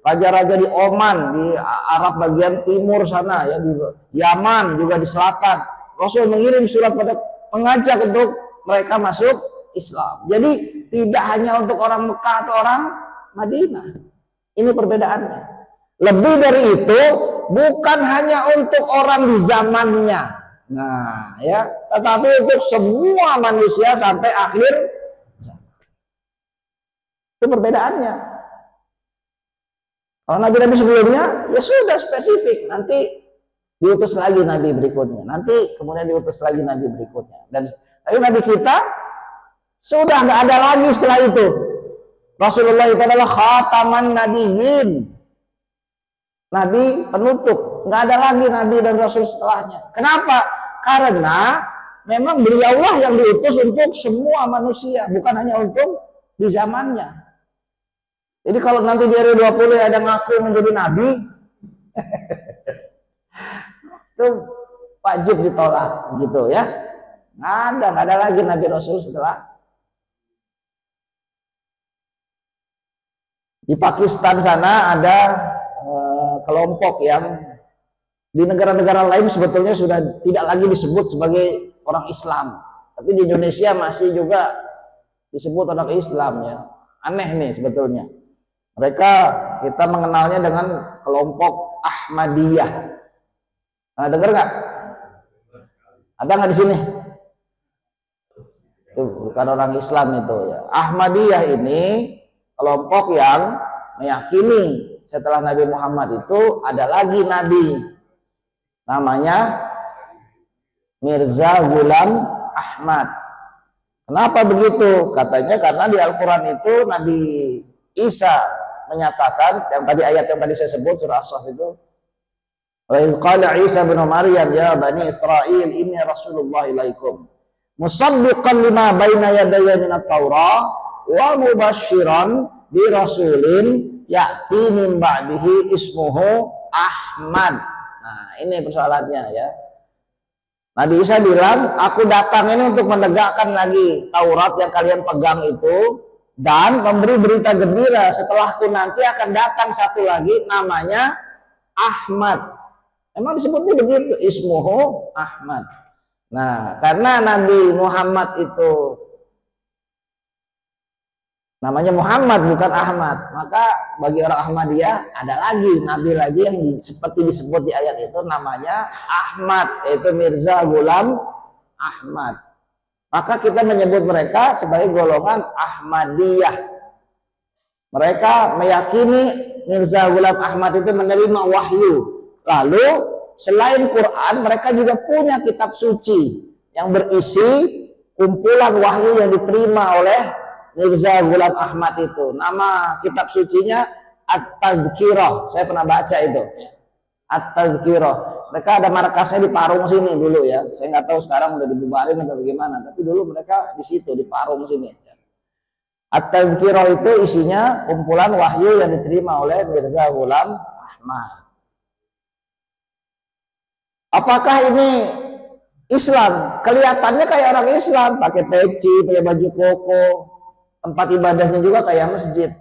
raja-raja di Oman, di Arab bagian timur sana, ya, di Yaman juga di selatan. Rasul mengirim surat pada mengajak untuk mereka masuk Islam. Jadi tidak hanya untuk orang Mekah atau orang Madinah. Ini perbedaannya. Lebih dari itu, bukan hanya untuk orang di zamannya. Nah, ya, tetapi untuk semua manusia sampai akhir zaman. Itu perbedaannya. Kalau nabi-nabi sebelumnya, ya sudah spesifik. Nanti diutus lagi nabi berikutnya. Nanti kemudian diutus lagi nabi berikutnya. Dan tapi nabi kita sudah nggak ada lagi setelah itu. Rasulullah itu adalah khataman nabiyyin, nabi penutup. Nggak ada lagi nabi dan rasul setelahnya. Kenapa? Karena memang beliaulah yang diutus untuk semua manusia, bukan hanya untuk di zamannya. Jadi kalau nanti di era 20 ada ngaku menjadi nabi, itu wajib ditolak, gitu ya. Nggak ada lagi nabi rasul setelah. Di Pakistan sana ada kelompok yang di negara-negara lain sebetulnya sudah tidak lagi disebut sebagai orang Islam, tapi di Indonesia masih juga disebut orang Islam ya. Aneh nih sebetulnya. Mereka kita mengenalnya dengan kelompok Ahmadiyah. Nah, dengar nggak? Ada nggak di sini? Itu bukan orang Islam itu ya. Ahmadiyah ini kelompok yang meyakini setelah Nabi Muhammad itu ada lagi nabi, namanya Mirza Ghulam Ahmad. Kenapa begitu? Katanya karena di Al-Quran itu Nabi Isa menyatakan, yang tadi ayat yang tadi saya sebut surah As-Saff itu, wa idz qala Isa bin Maryam ya bani Israil inni rasulullah ilaikum musaddiqan lima baina yadayya minat Taurah wa mubasysyiran bi rasulin ya'ti min ba'dihi ismuhu Ahmad. Nah, ini persoalannya ya. Nabi Isa bilang, aku datang ini untuk menegakkan lagi Taurat yang kalian pegang itu dan memberi berita gembira setelahku nanti akan datang satu lagi namanya Ahmad. Emang disebutnya begitu, ismuhu Ahmad. Nah, karena Nabi Muhammad itu namanya Muhammad bukan Ahmad, maka bagi orang Ahmadiyah ada lagi nabi lagi yang seperti disebut di ayat itu namanya Ahmad, yaitu Mirza Ghulam Ahmad. Maka kita menyebut mereka sebagai golongan Ahmadiyah. Mereka meyakini Mirza Ghulam Ahmad itu menerima wahyu. Lalu selain Quran, mereka juga punya kitab suci yang berisi kumpulan wahyu yang diterima oleh Mirza Ghulam Ahmad itu. Nama kitab sucinya At-Tadhkirah. Saya pernah baca itu. At-Tadhkirah. Mereka ada markasnya di Parung sini dulu ya. Saya nggak tahu sekarang udah dibubarin atau bagaimana. Tapi dulu mereka di situ di Parung sini. At-Tadhkirah itu isinya kumpulan wahyu yang diterima oleh Mirza Ghulam Ahmad. Apakah ini Islam? Kelihatannya kayak orang Islam, pakai peci, pakai baju koko, tempat ibadahnya juga kayak masjid.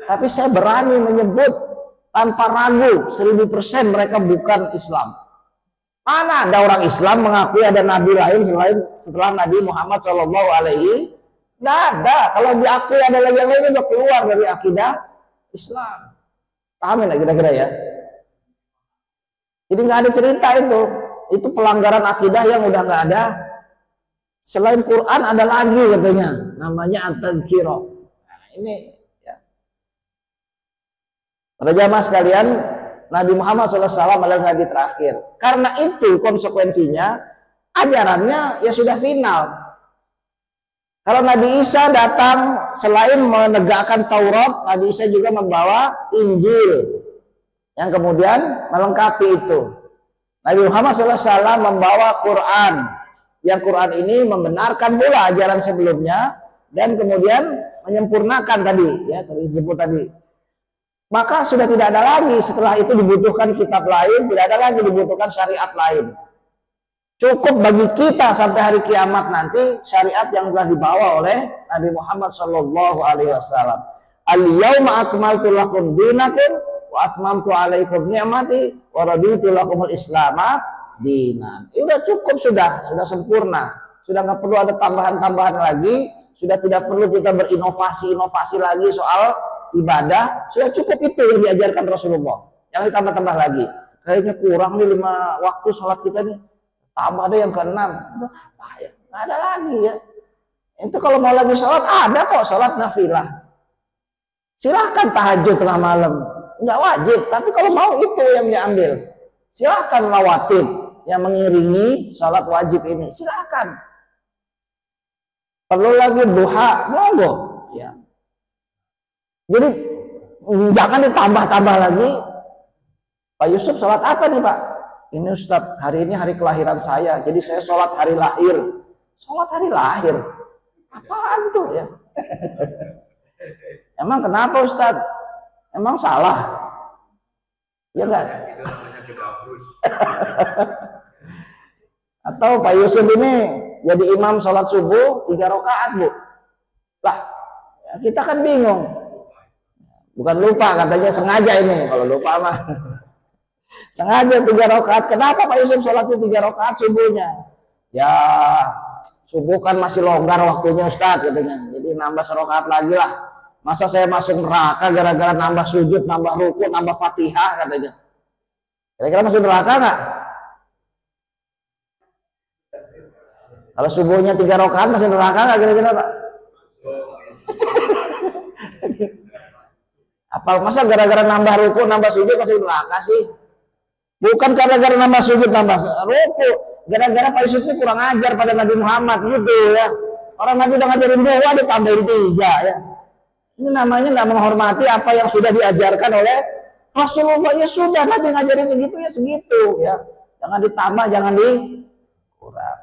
Tapi saya berani menyebut tanpa ragu 1000% mereka bukan Islam. Mana ada orang Islam mengakui ada nabi lain selain setelah Nabi Muhammad SAW? Nggak ada. Kalau diakui ada lagi yang lain udah keluar dari akidah Islam. Pahamin nggak kira-kira ya? Jadi nggak ada cerita itu. Itu pelanggaran akidah yang udah nggak ada. Selain Quran ada lagi katanya, namanya At-Tadhkirah. Nah, ini ya. Para jamaah sekalian, Nabi Muhammad SAW adalah nabi terakhir. Karena itu konsekuensinya ajarannya ya sudah final. Kalau Nabi Isa datang selain menegakkan Taurat, Nabi Isa juga membawa Injil yang kemudian melengkapi itu. Nabi Muhammad SAW membawa Quran. Yang Quran ini membenarkan pula ajaran sebelumnya dan kemudian menyempurnakan tadi ya disebut tadi. Maka sudah tidak ada lagi setelah itu dibutuhkan kitab lain, tidak ada lagi dibutuhkan syariat lain. Cukup bagi kita sampai hari kiamat nanti syariat yang telah dibawa oleh Nabi Muhammad SAW. Al-yauma akmaltu lakum dinakum wa atmamtu alaikum ni'mati wa raditu lakumul islama dinan. Udah cukup, sudah sempurna, sudah nggak perlu ada tambahan-tambahan lagi, sudah tidak perlu kita berinovasi lagi soal ibadah, sudah cukup itu yang diajarkan Rasulullah. Yang ditambah-tambah lagi, kayaknya kurang nih 5 waktu sholat kita nih, tambah ada yang ke-6, ya, nggak ada lagi ya. Itu kalau mau lagi sholat ada kok sholat nafilah. Silahkan tahajud tengah malam, nggak wajib, tapi kalau mau itu yang diambil. Silahkan rawatib yang mengiringi sholat wajib ini, silahkan. Perlu lagi duha, monggo ya. Jadi jangan ditambah-tambah lagi. Pak Yusuf sholat apa nih Pak? Ini Ustadz, hari ini hari kelahiran saya, jadi saya sholat hari lahir. Sholat hari lahir? Apaan tuh ya? Emang kenapa Ustadz? Emang salah? Ya enggak? Atau Pak Yusuf ini jadi imam sholat subuh 3 rakaat Bu? Lah, ya kita kan bingung. Bukan lupa, katanya sengaja ini. Kalau lupa mah sengaja 3 rakaat. Kenapa Pak Yusuf sholatnya 3 rakaat subuhnya? Ya subuh kan masih longgar waktunya Ustadz katanya. Jadi nambah 1 rakaat lagi lah. Masa saya masuk neraka gara-gara nambah sujud, nambah ruku, nambah fatihah katanya. Kira-kira masuk neraka nggak? Kalau subuhnya 3 rakaat masih neraka nggak kira-kira Pak? Apa masa gara-gara nambah ruku, nambah sujud masih neraka sih? Bukan gara-gara nambah sujud, nambah ruku, gara-gara Pak Yusuf ini kurang ajar pada Nabi Muhammad gitu ya. Orang Nabi udah ngajarin 2 ditambahin 3 ya. Ini namanya nggak menghormati apa yang sudah diajarkan oleh Rasulullah. Ya sudah, Nabi ngajarin segitu ya segitu ya. Jangan ditambah, jangan dikurang.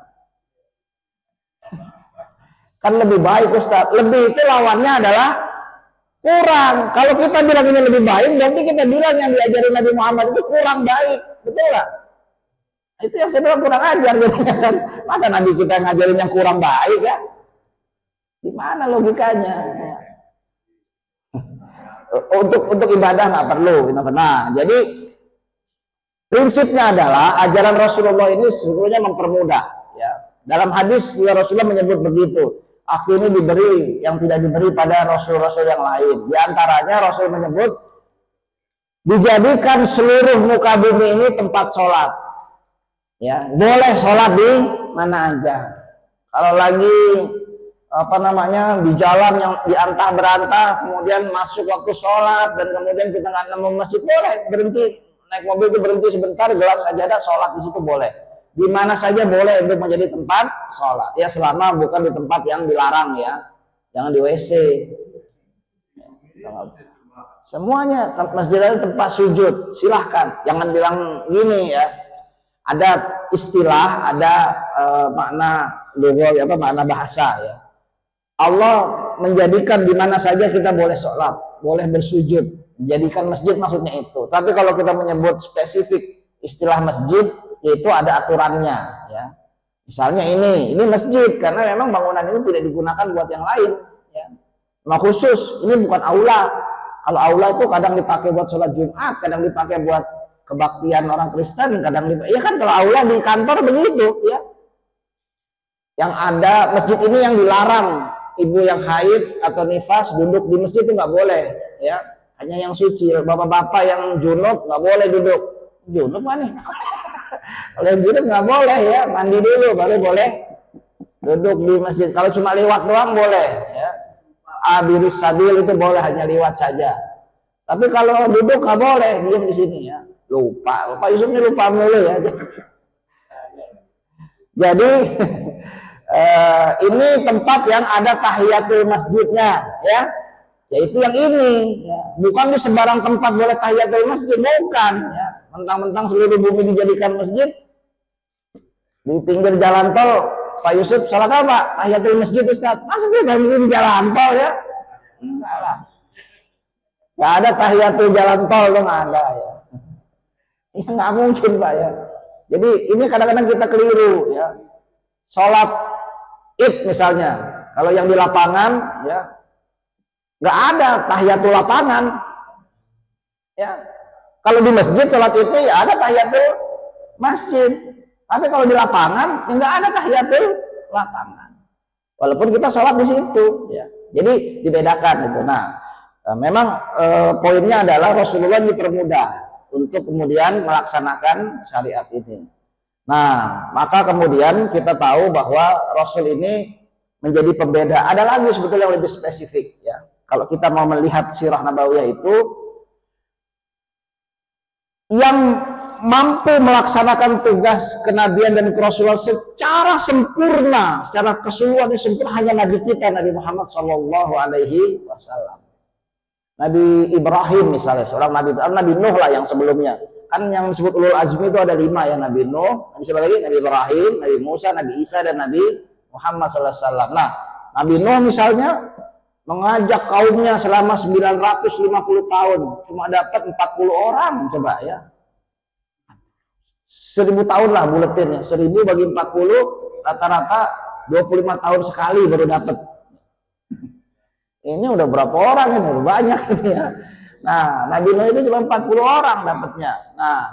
Kan lebih baik Ustaz. Lebih itu lawannya adalah kurang. Kalau kita bilang ini lebih baik, berarti kita bilang yang diajarin Nabi Muhammad itu kurang baik. Betul nggak? Itu yang saya bilang kurang ajar. Masa Nabi kita ngajarin yang kurang baik ya? Gimana logikanya? Untuk ibadah nggak perlu. Nah, jadi prinsipnya adalah ajaran Rasulullah ini sesungguhnya mempermudah. Ya. Dalam hadis ya Rasulullah menyebut begitu. Aku ini diberi yang tidak diberi pada Rasul-Rasul yang lain. Di antaranya Rasul menyebut dijadikan seluruh muka bumi ini tempat sholat. Ya, boleh sholat di mana aja. Kalau lagi apa namanya di jalan yang diantah berantah, kemudian masuk waktu sholat dan kemudian kita nggak nemu masjid, boleh berhenti naik mobil itu berhenti sebentar, gelar sajadah, sholat di situ boleh. Di mana saja boleh untuk menjadi tempat sholat. Ya selama bukan di tempat yang dilarang ya, jangan di WC. Semuanya masjid itu tempat sujud, silahkan. Jangan bilang gini ya. Ada istilah, ada makna lugha, apa makna bahasa ya. Allah menjadikan di mana saja kita boleh sholat, boleh bersujud. Jadikan masjid maksudnya itu. Tapi kalau kita menyebut spesifik istilah masjid, yaitu ada aturannya ya. Misalnya ini masjid karena memang bangunan ini tidak digunakan buat yang lain ya. Nah khusus ini bukan aula. Kalau aula itu kadang dipakai buat sholat Jumat, kadang dipakai buat kebaktian orang Kristen, kadang dipakai. Ya kan kalau aula di kantor begitu ya. Yang ada masjid ini yang dilarang, ibu yang haid atau nifas duduk di masjid itu nggak boleh ya. Hanya yang suci, bapak-bapak yang junub nggak boleh duduk. Junub mana? Kalau yang junub nggak boleh ya, mandi dulu baru boleh duduk di masjid. Kalau cuma lewat doang boleh ya. Abiris sabil itu boleh, hanya lewat saja. Tapi kalau duduk nggak boleh, diam di sini ya. Lupa, Pak Yusuf ini lupa mulu ya. Jadi ini tempat yang ada tahiyatul masjidnya ya. Yaitu yang ini ya. Bukan di sembarang tempat boleh tahiyatul masjid, bukan ya. Mentang-mentang seluruh bumi dijadikan masjid, di pinggir jalan tol Pak Yusuf salah apa? Tahiyatul masjid Ustaz. Masa tahiyatul di jalan tol ya? Enggak lah. Enggak ada tahiyatul jalan tol tuh, enggak ada ya. Ya enggak mungkin Pak ya. Jadi ini kadang-kadang kita keliru ya. Sholat Id misalnya, kalau yang di lapangan ya nggak ada tahiyatul lapangan ya. Kalau di masjid sholat itu ya ada tahiyatul masjid, tapi kalau di lapangan ya nggak ada tahiyatul lapangan, walaupun kita sholat di situ ya. Jadi dibedakan itu. Nah memang poinnya adalah Rasulullah dipermudah untuk kemudian melaksanakan syariat ini. Nah maka kemudian kita tahu bahwa Rasul ini menjadi pembeda. Ada lagi sebetulnya yang lebih spesifik ya. Kalau kita mau melihat sirah nabawiyah itu, yang mampu melaksanakan tugas kenabian dan kerasulan secara sempurna, secara keseluruhan sempurna hanya Nabi kita, Nabi Muhammad SAW. Nabi Ibrahim misalnya, seorang Nabi, Nabi Nuh lah yang sebelumnya. Kan yang disebut ulul azmi itu ada 5 ya, Nabi Nuh, Nabi siapa lagi? Nabi Ibrahim, Nabi Musa, Nabi Isa, dan Nabi Muhammad SAW. Nah, Nabi Nuh misalnya mengajak kaumnya selama 950 tahun, cuma dapat 40 orang, coba ya. 1000 tahun lah buletinnya, 1000 bagi 40, rata-rata 25 tahun sekali baru dapat. Ini udah berapa orang ini? Udah banyak ini ya. Nah, Nabi Nuh itu cuma 40 orang dapatnya. Nah,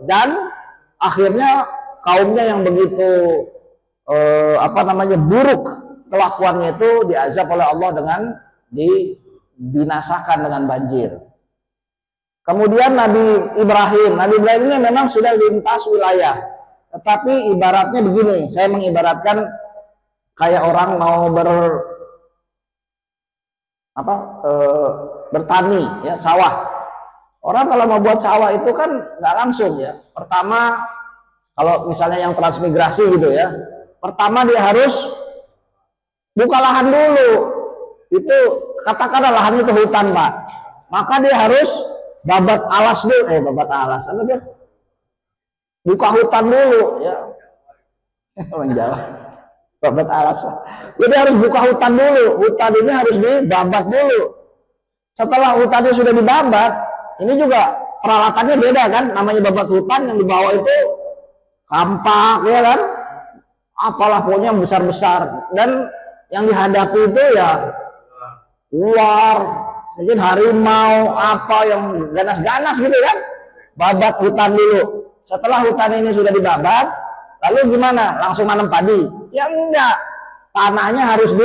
dan akhirnya kaumnya yang begitu buruk kelakuannya itu diazab oleh Allah dengan dibinasakan dengan banjir. Kemudian Nabi Ibrahim ini memang sudah lintas wilayah. Tetapi ibaratnya begini, saya mengibaratkan kayak orang mau bertani ya, sawah. Orang kalau mau buat sawah itu kan nggak langsung ya. Pertama, kalau misalnya yang transmigrasi gitu ya, pertama dia harus buka lahan dulu. Itu katakanlah lahan itu hutan, Pak. Maka dia harus babat alas dulu, babat alas apa dia? Buka hutan dulu ya. Orang Jawa. Babat alas, Pak. Jadi harus buka hutan dulu. Hutan ini harus dibabat dulu. Setelah hutannya sudah dibabat, ini juga peralatannya beda kan, namanya babat hutan, yang dibawa itu kampak ya kan, apalah pokoknya besar-besar, dan yang dihadapi itu ya ular, mungkin harimau, apa yang ganas-ganas gitu kan. Babat hutan dulu. Setelah hutan ini sudah dibabat, lalu gimana? Langsung nanam padi? Ya enggak, tanahnya harus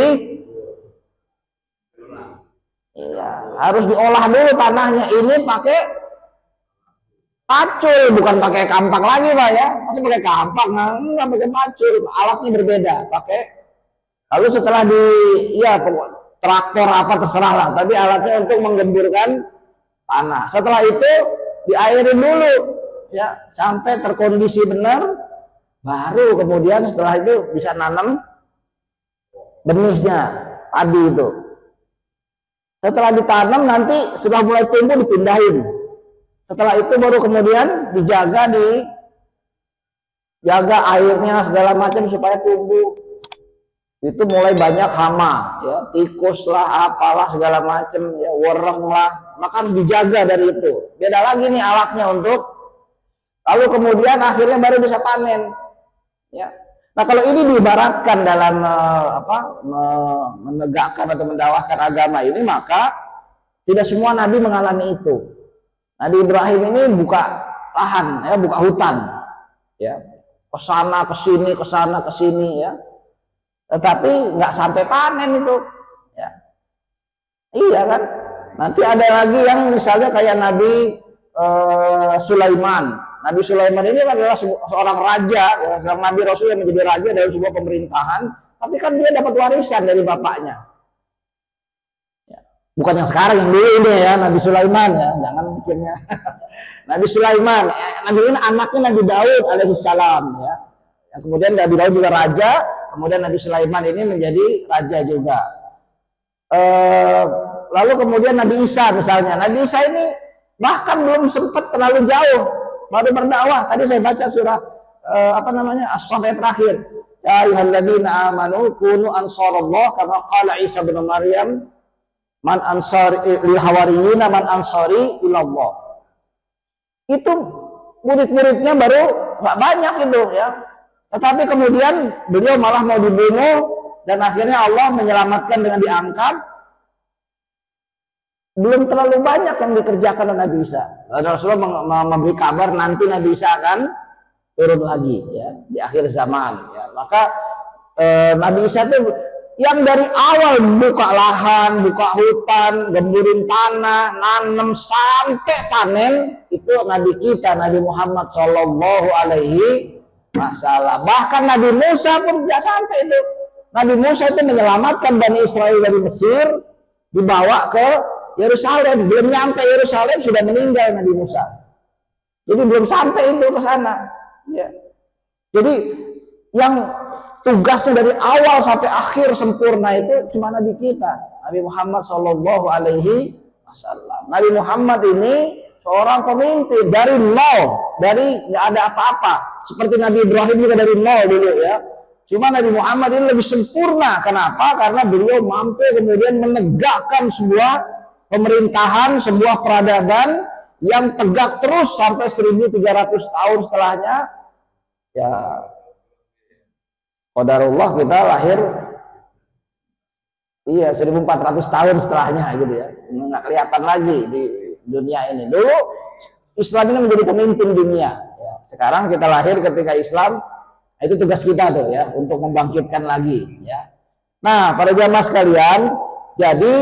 harus diolah dulu tanahnya. Ini pakai pacul, bukan pakai kampak lagi, Pak ya. Masih pakai kampak, enggak pakai pacul. Alatnya berbeda, pakai. Lalu setelah traktor apa terserah lah, tapi alatnya untuk menggemburkan tanah. Setelah itu diairin dulu ya sampai terkondisi benar, baru kemudian setelah itu bisa nanam benihnya padi itu. Setelah ditanam nanti sudah mulai tumbuh dipindahin. Setelah itu baru kemudian dijaga airnya segala macam supaya tumbuh. Itu mulai banyak hama ya, tikus lah, apalah segala macam ya, worm lah, maka harus dijaga dari itu. Beda lagi nih alatnya untuk, lalu kemudian akhirnya baru bisa panen ya. Nah, kalau ini diibaratkan dalam menegakkan atau mendakwahkan agama ini, maka tidak semua nabi mengalami itu. Nabi Ibrahim ini buka lahan ya, buka hutan ya, kesana kesini, kesana kesini ya, tetapi nggak sampai panen itu ya. Iya kan, nanti ada lagi yang misalnya kayak Nabi Sulaiman. Nabi Sulaiman ini kan adalah seorang raja, ya, seorang nabi rasul yang menjadi raja dalam sebuah pemerintahan, tapi kan dia dapat warisan dari bapaknya ya. Bukan yang sekarang, yang dulu ini ya, Nabi Sulaiman ya, jangan pikirnya. Nabi Sulaiman, Nabi ini anaknya Nabi Daud alaihissalam ya. Yang kemudian Nabi Daud juga raja, kemudian Nabi Sulaiman ini menjadi raja juga. Lalu kemudian Nabi Isa misalnya, Nabi Isa ini bahkan belum sempat terlalu jauh baru berdakwah. Tadi saya baca surah As-Saffat terakhir, ya ayyuhalladzina amanu kunu ansarallah kama qala Isa bin Maryam man ansari lil hawariyina man ansari ilallah. Itu murid-muridnya baru nggak banyak itu ya, tetapi kemudian beliau malah mau dibunuh dan akhirnya Allah menyelamatkan dengan diangkat. Belum terlalu banyak yang dikerjakan oleh Nabi Isa. Rasulullah memberi kabar nanti Nabi Isa akan turun lagi ya di akhir zaman ya. Maka Nabi Isa itu yang dari awal buka lahan, buka hutan, gemburin tanah, nanam sampai panen, itu Nabi kita, Nabi Muhammad Shallallahu Alaihi Wasallam. Bahkan Nabi Musa pun tidak sampai itu. Nabi Musa itu menyelamatkan Bani Israel dari Mesir, dibawa ke Yerusalem. Belum nyampe Yerusalem sudah meninggal Nabi Musa. Jadi belum sampai itu ke sana ya. Jadi yang tugasnya dari awal sampai akhir sempurna itu cuma Nabi kita, Nabi Muhammad Shallallahu Alaihi Wasallam. Nabi Muhammad ini seorang pemimpin dari nol, dari nggak ada apa-apa. Seperti Nabi Ibrahim juga dari nol dulu ya. Cuma Nabi Muhammad ini lebih sempurna. Kenapa? Karena beliau mampu kemudian menegakkan sebuah pemerintahan, sebuah peradaban yang tegak terus sampai 1300 tahun setelahnya ya. Qadarullah kita lahir iya 1400 tahun setelahnya gitu ya, nggak kelihatan lagi di dunia ini. Dulu Islam ini menjadi pemimpin dunia ya. Sekarang kita lahir ketika Islam, itu tugas kita tuh ya, untuk membangkitkan lagi ya. Nah, para jamaah sekalian, jadi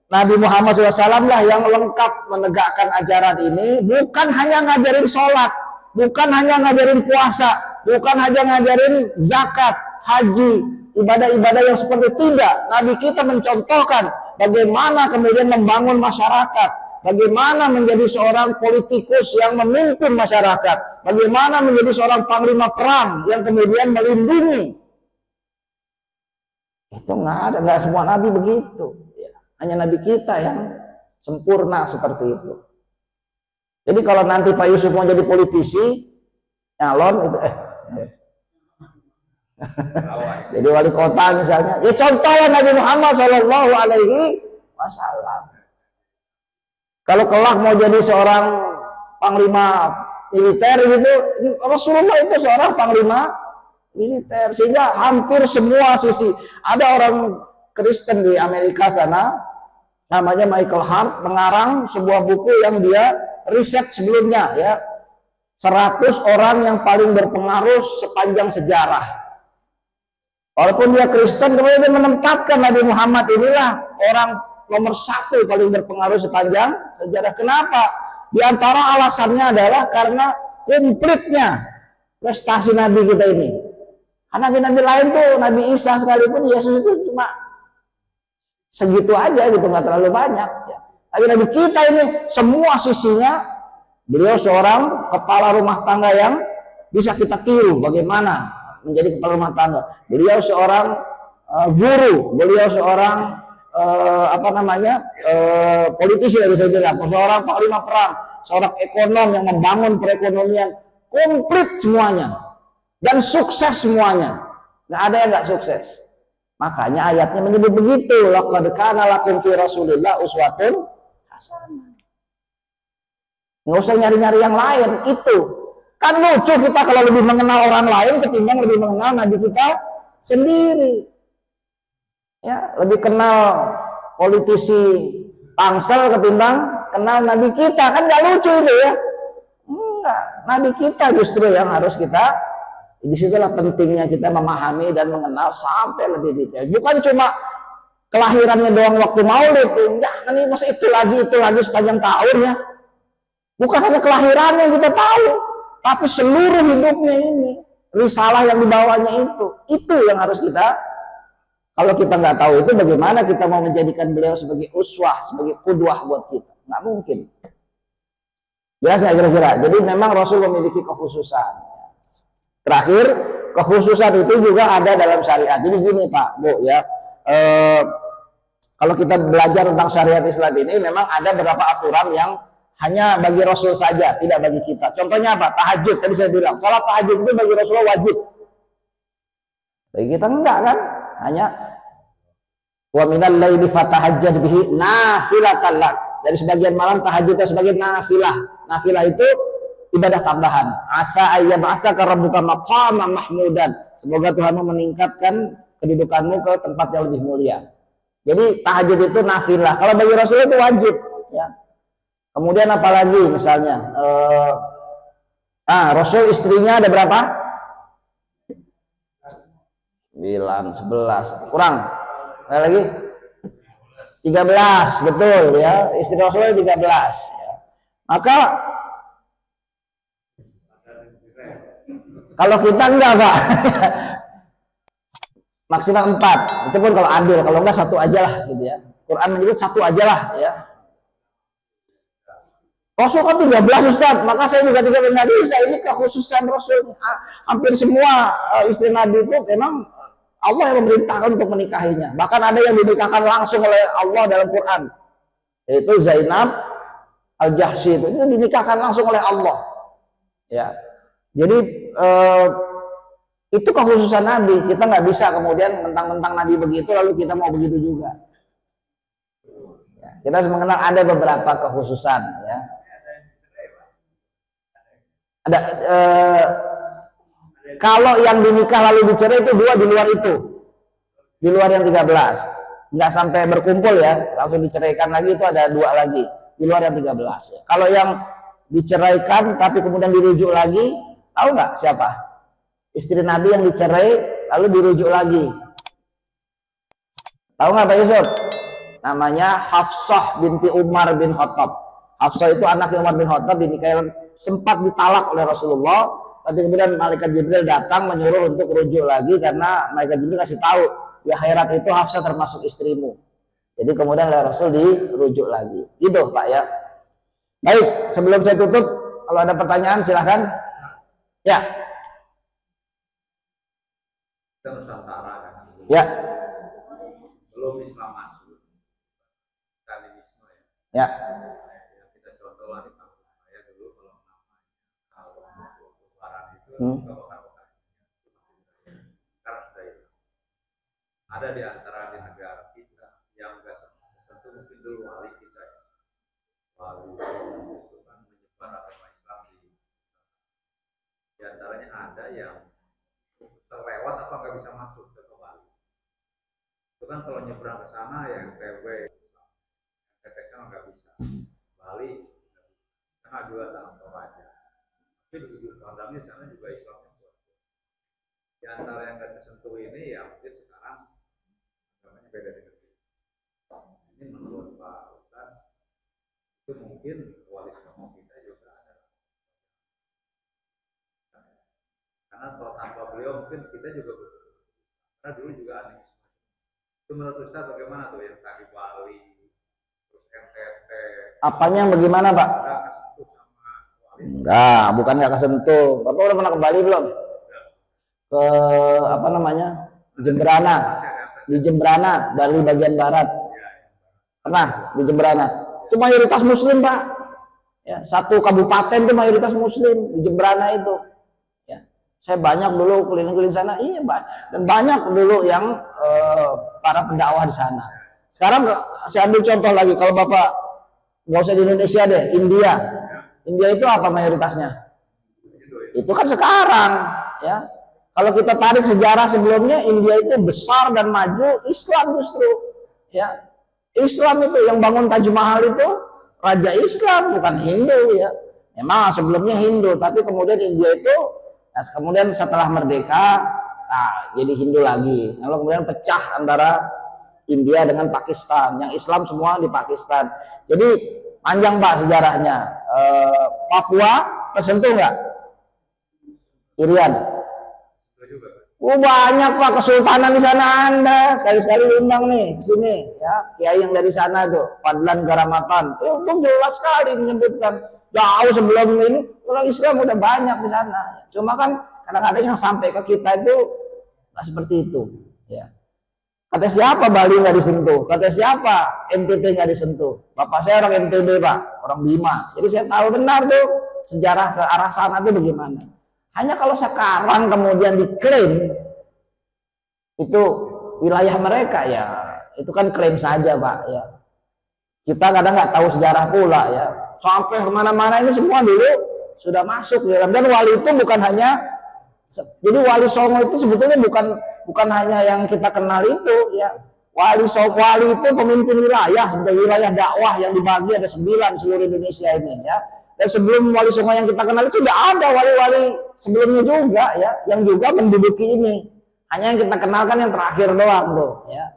Nabi Muhammad SAW lah yang lengkap menegakkan ajaran ini. Bukan hanya ngajarin sholat, bukan hanya ngajarin puasa, bukan hanya ngajarin zakat, haji, ibadah-ibadah yang seperti tidak. Nabi kita mencontohkan bagaimana kemudian membangun masyarakat, bagaimana menjadi seorang politikus yang memimpin masyarakat, bagaimana menjadi seorang panglima perang yang kemudian melindungi. Itu nggak semua nabi begitu. Hanya nabi kita yang sempurna seperti itu. Jadi kalau nanti Pak Yusuf mau jadi politisi, nyalon itu jadi wali kota misalnya, ya contohlah Nabi Muhammad Shallallahu Alaihi Wasallam. Kalau kelak mau jadi seorang panglima militer gitu, Rasulullah itu seorang panglima militer. Sehingga hampir semua sisi, ada orang Kristen di Amerika sana, namanya Michael Hart, mengarang sebuah buku yang dia riset sebelumnya, ya, 100 orang yang paling berpengaruh sepanjang sejarah. Walaupun dia Kristen, kemudian dia menempatkan Nabi Muhammad inilah orang nomor 1 paling berpengaruh sepanjang sejarah. Kenapa? Di antara alasannya adalah karena komplitnya prestasi Nabi kita ini. Karena Nabi-Nabi lain tuh, Nabi Isa sekalipun, Yesus itu cuma segitu aja gitu, nggak terlalu banyak. Tapi Nabi kita ini semua sisinya, beliau seorang kepala rumah tangga yang bisa kita tiru bagaimana menjadi kepala rumah tangga. Beliau seorang guru, beliau seorang politisi dari saya bilang, seorang panglima perang, seorang ekonom yang membangun perekonomian, komplit semuanya dan sukses semuanya. Nggak ada yang nggak sukses. Makanya ayatnya menyebut begitu, laqad kana lakum fi Rasulillah uswatun hasanah. Nggak usah nyari-nyari yang lain, itu kan lucu kita kalau lebih mengenal orang lain ketimbang lebih mengenal Nabi kita sendiri. Ya, lebih kenal politisi Tangsel ketimbang kenal Nabi kita, kan nggak lucu itu ya. Enggak, Nabi kita justru yang harus kita. Disitulah pentingnya kita memahami dan mengenal sampai lebih detail. Bukan cuma kelahirannya doang waktu maulid, jangan ini masa itu lagi sepanjang tahun ya. Bukan hanya kelahirannya yang kita tahu, tapi seluruh hidupnya ini, risalah yang dibawanya itu yang harus kita. Kalau kita nggak tahu itu, bagaimana kita mau menjadikan beliau sebagai uswah, sebagai qudwah buat kita? Nggak mungkin. Jelas nggak kira-kira? Jadi memang Rasul memiliki kekhususan. Terakhir, kekhususan itu juga ada dalam syariat. Jadi gini Pak, Bu ya, kalau kita belajar tentang syariat Islam ini, memang ada beberapa aturan yang hanya bagi Rasul saja, tidak bagi kita. Contohnya apa? Tahajud. Tadi saya bilang, salat tahajud itu bagi Rasulullah wajib. Bagi kita enggak kan? Hanya wa minal laili fatahajjad bihi nafilatan lak. Dari sebagian malam tahajudnya sebagai nafilah. Nafilah itu ibadah tambahan. Asa ayyab'atsaka rabbuka maqaman mahmudan. Semoga Tuhanmu meningkatkan kedudukanmu ke tempat yang lebih mulia. Jadi tahajud itu nafilah. Kalau bagi Rasul itu wajib, ya. Kemudian apalagi misalnya Rasul istrinya ada berapa? 9, 11. Kurang. Ada lagi? 13, betul ya. Istri Rasulullah 13 ya. Maka kalau kita enggak Pak, maksimal 4. Itu pun kalau adil, kalau enggak 1 aja lah gitu ya. Quran menyebut 1 aja lah ya. Rasul kan 13 Ustaz, maka saya juga 13 Nabi. Ini kekhususan Rasul. Hampir semua istri Nabi itu memang Allah yang memerintahkan untuk menikahinya. Bahkan ada yang dinikahkan langsung oleh Allah dalam Quran, yaitu Zainab Al-Jahsy, itu dinikahkan langsung oleh Allah. Ya. Jadi itu kekhususan Nabi. Kita nggak bisa kemudian mentang-mentang Nabi begitu lalu kita mau begitu juga. Ya, kita harus mengenal ada beberapa kekhususan. Ya. Ada kalau yang dinikah lalu dicerai itu 2 di luar itu, di luar yang 13, nggak sampai berkumpul ya, langsung diceraikan lagi itu ada 2 lagi di luar yang 13. Ya. Kalau yang diceraikan tapi kemudian dirujuk lagi, tahu nggak siapa? Istri Nabi yang dicerai lalu dirujuk lagi. Tahu nggak Pak Yusuf? Namanya Hafsah binti Umar bin Khattab. Hafsah itu anaknya Umar bin Khattab, dinikahi, sempat ditalak oleh Rasulullah, tapi kemudian malaikat Jibril datang menyuruh untuk rujuk lagi karena malaikat Jibril kasih tahu di akhirat itu Hafsah termasuk istrimu. Jadi kemudian oleh Rasul dirujuk lagi. Gitu Pak ya. Baik, sebelum saya tutup, kalau ada pertanyaan silahkan. Ya. Kita Nusantara kan. Ya. Belum Islam masuk. Stalinisme Ya. ya. Kita contoh lah di kampung saya dulu kalau lebaran itu bakar-bakar. Sekarang sudah itu. Ada di antara di negara kita yang enggak tentu mungkin dulu wali kita ya. Wali itu kan menyebar agama Islam di antaranya ada yang terlewat apa nggak bisa masuk ke Bali. Itu kan kalau nyebrang ke sana ya TW, TTS kan nggak bisa. Bali karena juga dalam Toraja. Tapi di sudut pandangnya sana juga Islamnya kuat. Di antara yang nggak tersentuh ini ya mungkin sekarang namanya beda dengan kita. Ini menurut Pak Ustaz itu mungkin wali songo kita juga ada. Karena kalau tanpa beliau mungkin kita juga karena dulu juga aneh. Itu menurut Ustaz bagaimana tuh yang tadi Bali, terus NTT? Apanya yang bagaimana Pak? Kesentuh sama wali. Enggak, bukan nggak kesentuh. Bapak udah pernah ke Bali belum? Ke apa namanya? Jemberana. Di Jemberana, Bali bagian barat. Pernah di Jemberana. Itu mayoritas Muslim Pak. Ya, satu kabupaten itu mayoritas Muslim di Jemberana itu. Ya, saya banyak dulu keliling-keliling sana. Iya Pak. Dan banyak dulu yang para pendakwah di sana. Sekarang saya ambil contoh lagi. Kalau Bapak nggak usah di Indonesia deh, India. India itu apa mayoritasnya? Itu kan sekarang, ya. Kalau kita tarik sejarah sebelumnya, India itu besar dan maju Islam justru, ya. Islam itu yang bangun Taj Mahal itu raja Islam bukan Hindu ya. Memang sebelumnya Hindu, tapi kemudian India itu, nah, kemudian setelah merdeka, nah, jadi Hindu lagi. Lalu kemudian pecah antara India dengan Pakistan, yang Islam semua di Pakistan. Jadi panjang Pak sejarahnya. Papua tersentuh nggak? Irian? Banyak Pak kesultanan di sana Anda. Sekali-sekali undang nih ke sini ya, kiai yang dari sana tuh, Fadlan Garamatan. Itu jelas sekali menyebutkan jauh sebelum ini orang Islam udah banyak di sana. Cuma kan kadang-kadang yang sampai ke kita itu nggak seperti itu ya. Kata siapa Bali nggak disentuh? Kata siapa NTT nggak disentuh? Bapak saya orang NTB Pak, orang Bima. Jadi saya tahu benar tuh sejarah ke arah sana tuh bagaimana. Hanya kalau sekarang kemudian diklaim itu wilayah mereka ya, itu kan klaim saja Pak ya. Kita kadang nggak tahu sejarah pula ya. Sampai kemana-mana ini semua dulu sudah masuk di dalam. Dan wali itu bukan hanya, jadi wali songo itu sebetulnya bukan hanya yang kita kenal itu ya. Wali itu pemimpin wilayah, sebenarnya wilayah dakwah yang dibagi ada 9 seluruh Indonesia ini ya. Dan sebelum wali songo yang kita kenal itu sudah ada wali-wali sebelumnya juga ya, yang juga menduduki ini. Hanya yang kita kenalkan yang terakhir doang tuh ya.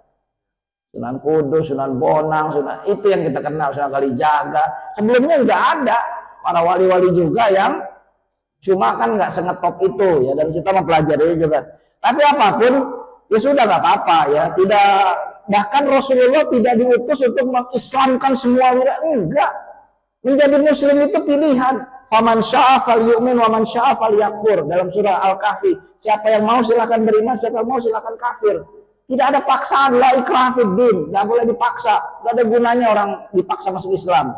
Sunan Kudus, Sunan Bonang, itu yang kita kenal, Sunan Kalijaga. Sebelumnya udah ada para wali-wali juga yang cuma kan nggak sengetop itu ya, dan kita mempelajari juga. Tapi apapun ya sudah nggak apa-apa ya. Tidak, bahkan Rasulullah tidak diutus untuk mengislamkan semua wilayah, enggak. Menjadi muslim itu pilihan. Faman syaa falyu'min wa man syaa falyakfur, dalam surah Al-Kahfi. Siapa yang mau silakan beriman, siapa yang mau silakan kafir. Tidak ada paksaan, la ikraha fid din, nggak boleh dipaksa, nggak ada gunanya orang dipaksa masuk Islam.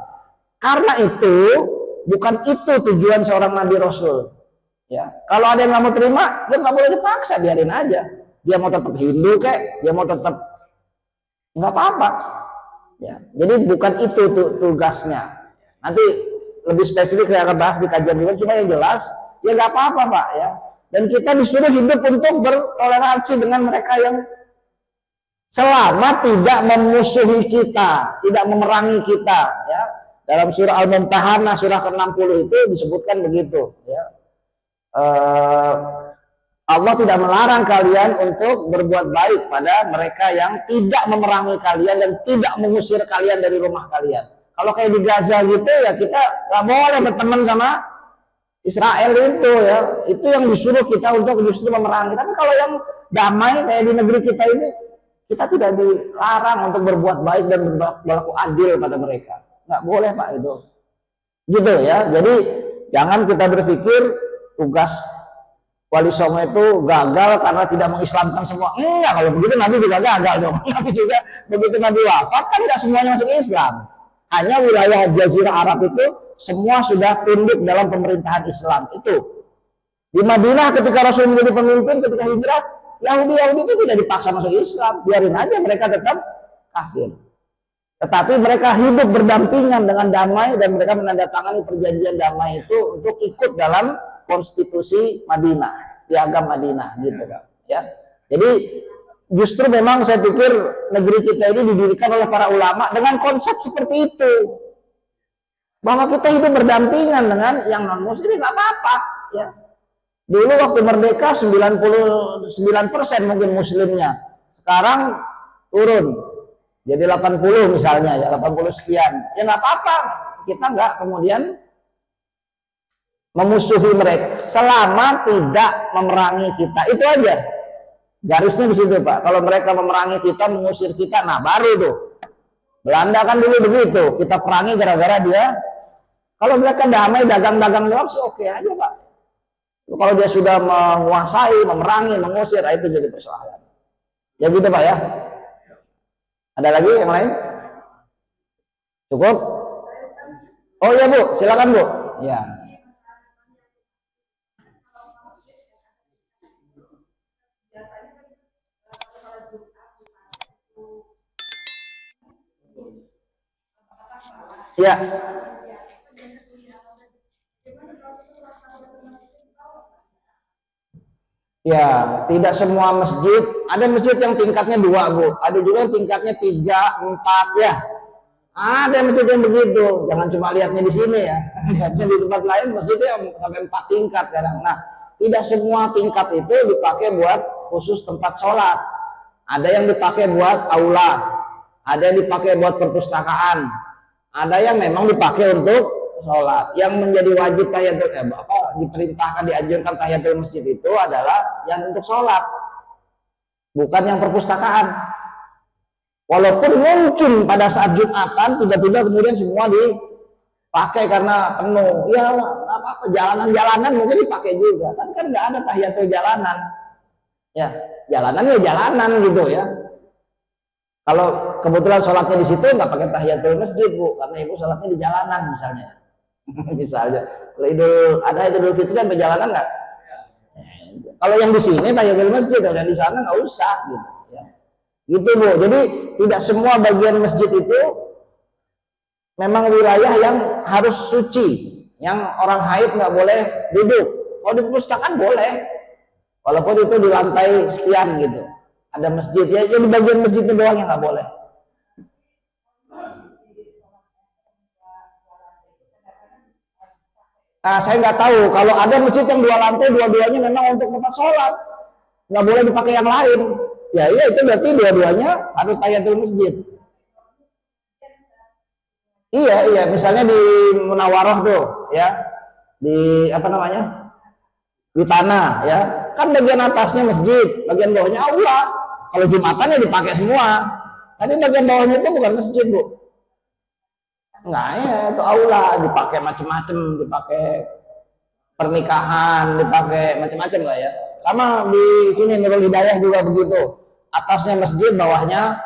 Karena itu bukan itu tujuan seorang Nabi Rasul. Ya, kalau ada yang nggak mau terima, ya nggak boleh dipaksa, biarin aja. Dia mau tetap Hindu kayak, dia mau tetap nggak apa-apa. Ya, jadi bukan itu tugasnya. Nanti lebih spesifik saya akan bahas di kajian juga, cuma yang jelas ya nggak apa-apa Pak ya. Dan kita disuruh hidup untuk bertoleransi dengan mereka yang selama tidak memusuhi kita, tidak memerangi kita ya. Dalam surah Al-Mumtahanah surah ke-60 itu disebutkan begitu ya. Allah tidak melarang kalian untuk berbuat baik pada mereka yang tidak memerangi kalian dan tidak mengusir kalian dari rumah kalian. Kalau kayak di Gaza gitu ya, kita nggak boleh berteman sama Israel itu ya, itu yang disuruh kita untuk justru memerangi. Tapi kalau yang damai kayak di negeri kita ini, kita tidak dilarang untuk berbuat baik dan berlaku adil pada mereka. Nggak boleh Pak itu. Gitu ya. Jadi jangan kita berpikir tugas Wali Songo itu gagal karena tidak mengislamkan semua. Enggak, kalau begitu Nabi juga gagal dong. Nabi juga begitu Nabi wafat kan nggak semuanya masuk Islam. Hanya wilayah Jazirah Arab itu semua sudah tunduk dalam pemerintahan Islam itu. Di Madinah ketika Rasul menjadi pemimpin ketika hijrah, Yahudi itu tidak dipaksa masuk Islam, biarin aja mereka tetap kafir. Tetapi mereka hidup berdampingan dengan damai dan mereka menandatangani perjanjian damai itu untuk ikut dalam konstitusi Madinah, piagam Madinah gitu kan. Ya. Jadi justru memang saya pikir negeri kita ini didirikan oleh para ulama dengan konsep seperti itu. Bahwa kita hidup berdampingan dengan yang non muslim nggak apa-apa ya. Dulu waktu merdeka 99% mungkin muslimnya. Sekarang turun jadi 80 misalnya ya, 80 sekian. Ya nggak apa-apa. Kita nggak kemudian memusuhi mereka selama tidak memerangi kita. Itu aja. Garisnya di situ Pak. Kalau mereka memerangi kita, mengusir kita, nah baru tuh. Belanda kan dulu begitu. Kita perangi gara-gara dia. Kalau mereka damai dagang-dagang doang sih oke aja Pak. Kalau dia sudah menguasai, memerangi, mengusir, itu jadi persoalan. Ya gitu Pak ya. Ada lagi yang lain? Cukup? Oh iya Bu, silakan Bu. Ya. Ya. Ya, tidak semua masjid. Ada masjid yang tingkatnya 2 Bu. Ada juga yang tingkatnya 3, 4 ya. Ada masjid yang begitu. Jangan cuma lihatnya di sini ya. Lihatnya di tempat lain masjidnya sampai 4 tingkat kadang. Nah, tidak semua tingkat itu dipakai buat khusus tempat sholat. Ada yang dipakai buat aula. Ada yang dipakai buat perpustakaan. Ada yang memang dipakai untuk sholat. Yang menjadi wajib tahiyatul diperintahkan dianjurkan tahiyatul masjid itu adalah yang untuk sholat, bukan yang perpustakaan. Walaupun mungkin pada saat Jumatan tiba-tiba kemudian semua dipakai karena penuh. Ya apa-apa, jalanan-jalanan mungkin dipakai juga. Tapi kan nggak ada tahiyatul jalanan. Ya jalanan ya jalanan gitu ya. Kalau kebetulan sholatnya di situ nggak pakai tahiyatul masjid Bu, karena ibu sholatnya di jalanan misalnya. Misalnya, kalau Idul Fitri kan perjalanan nggak? Kalau yang di sini tahiyatul masjid, kalau yang di sana nggak usah gitu. Ya. Gitu Bu. Jadi tidak semua bagian masjid itu memang wilayah yang harus suci, yang orang haid nggak boleh duduk. Kalau di perpustakaan boleh, walaupun itu di lantai sekian gitu. Ada masjid ya, di bagian masjidnya doang yang nggak boleh. Nah, saya nggak tahu kalau ada masjid yang 2 lantai, dua-duanya memang untuk tempat sholat, nggak boleh dipakai yang lain. Ya iya itu berarti dua-duanya harus tahiyatul masjid. Iya, misalnya di Munawaroh tuh, ya, di apa namanya, di tanah, ya, kan bagian atasnya masjid, bagian bawahnya aula. Kalau Jumatannya dipakai semua, tapi bagian bawahnya itu bukan masjid Bu. Enggak ya, itu aula, dipakai macam-macam, dipakai pernikahan, dipakai macam-macam lah ya. Sama di sini Nurul Hidayah juga begitu. Atasnya masjid, bawahnya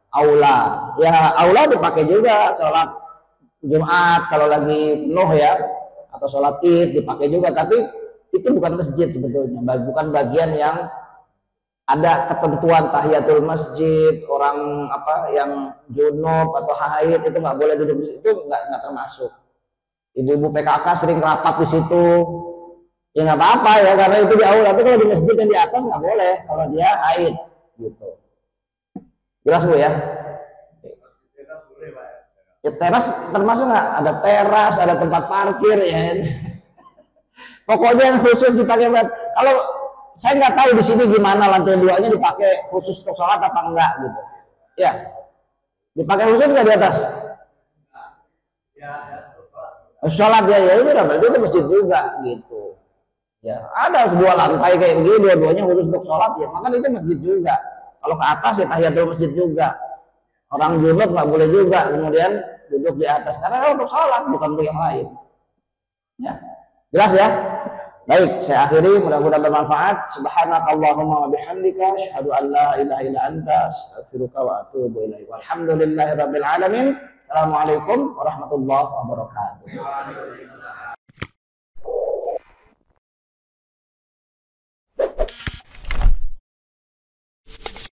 aula. Ya aula dipakai juga sholat Jumat kalau lagi penuh ya, atau sholat Id dipakai juga. Tapi itu bukan masjid sebetulnya, bukan bagian yang ada ketentuan tahiyatul masjid. Orang apa yang junub atau haid itu nggak boleh duduk di situ, nggak termasuk. Ibu-ibu PKK sering rapat di situ, ya nggak apa-apa ya karena itu di aula. Tapi kalau di masjid yang di atas nggak boleh kalau dia haid gitu. Jelas Bu ya? Ya teras termasuk nggak? Ada teras, ada tempat parkir ya. Pokoknya yang khusus dipakai buat, kalau saya nggak tahu di sini gimana lantai 2-nya dipakai khusus untuk sholat apa enggak gitu. Ya, dipakai khusus nggak di atas? sholat ya udah berarti itu masjid juga gitu. Ya ada 2 lantai kayak begini, dua-duanya khusus untuk sholat ya, maka itu masjid juga. Kalau ke atas ya tahiyatul masjid juga. Orang junub nggak boleh juga kemudian duduk di atas karena untuk sholat bukan untuk yang lain. Ya jelas ya. Baik, saya akhiri, mudah-mudahan bermanfaat. Subhanakallahumma wa bihamdika asyhadu an la ilaha illa anta astaghfiruka wa atubu ilaik. Walhamdulillahirabbil alamin. Assalamualaikum warahmatullahi wabarakatuh.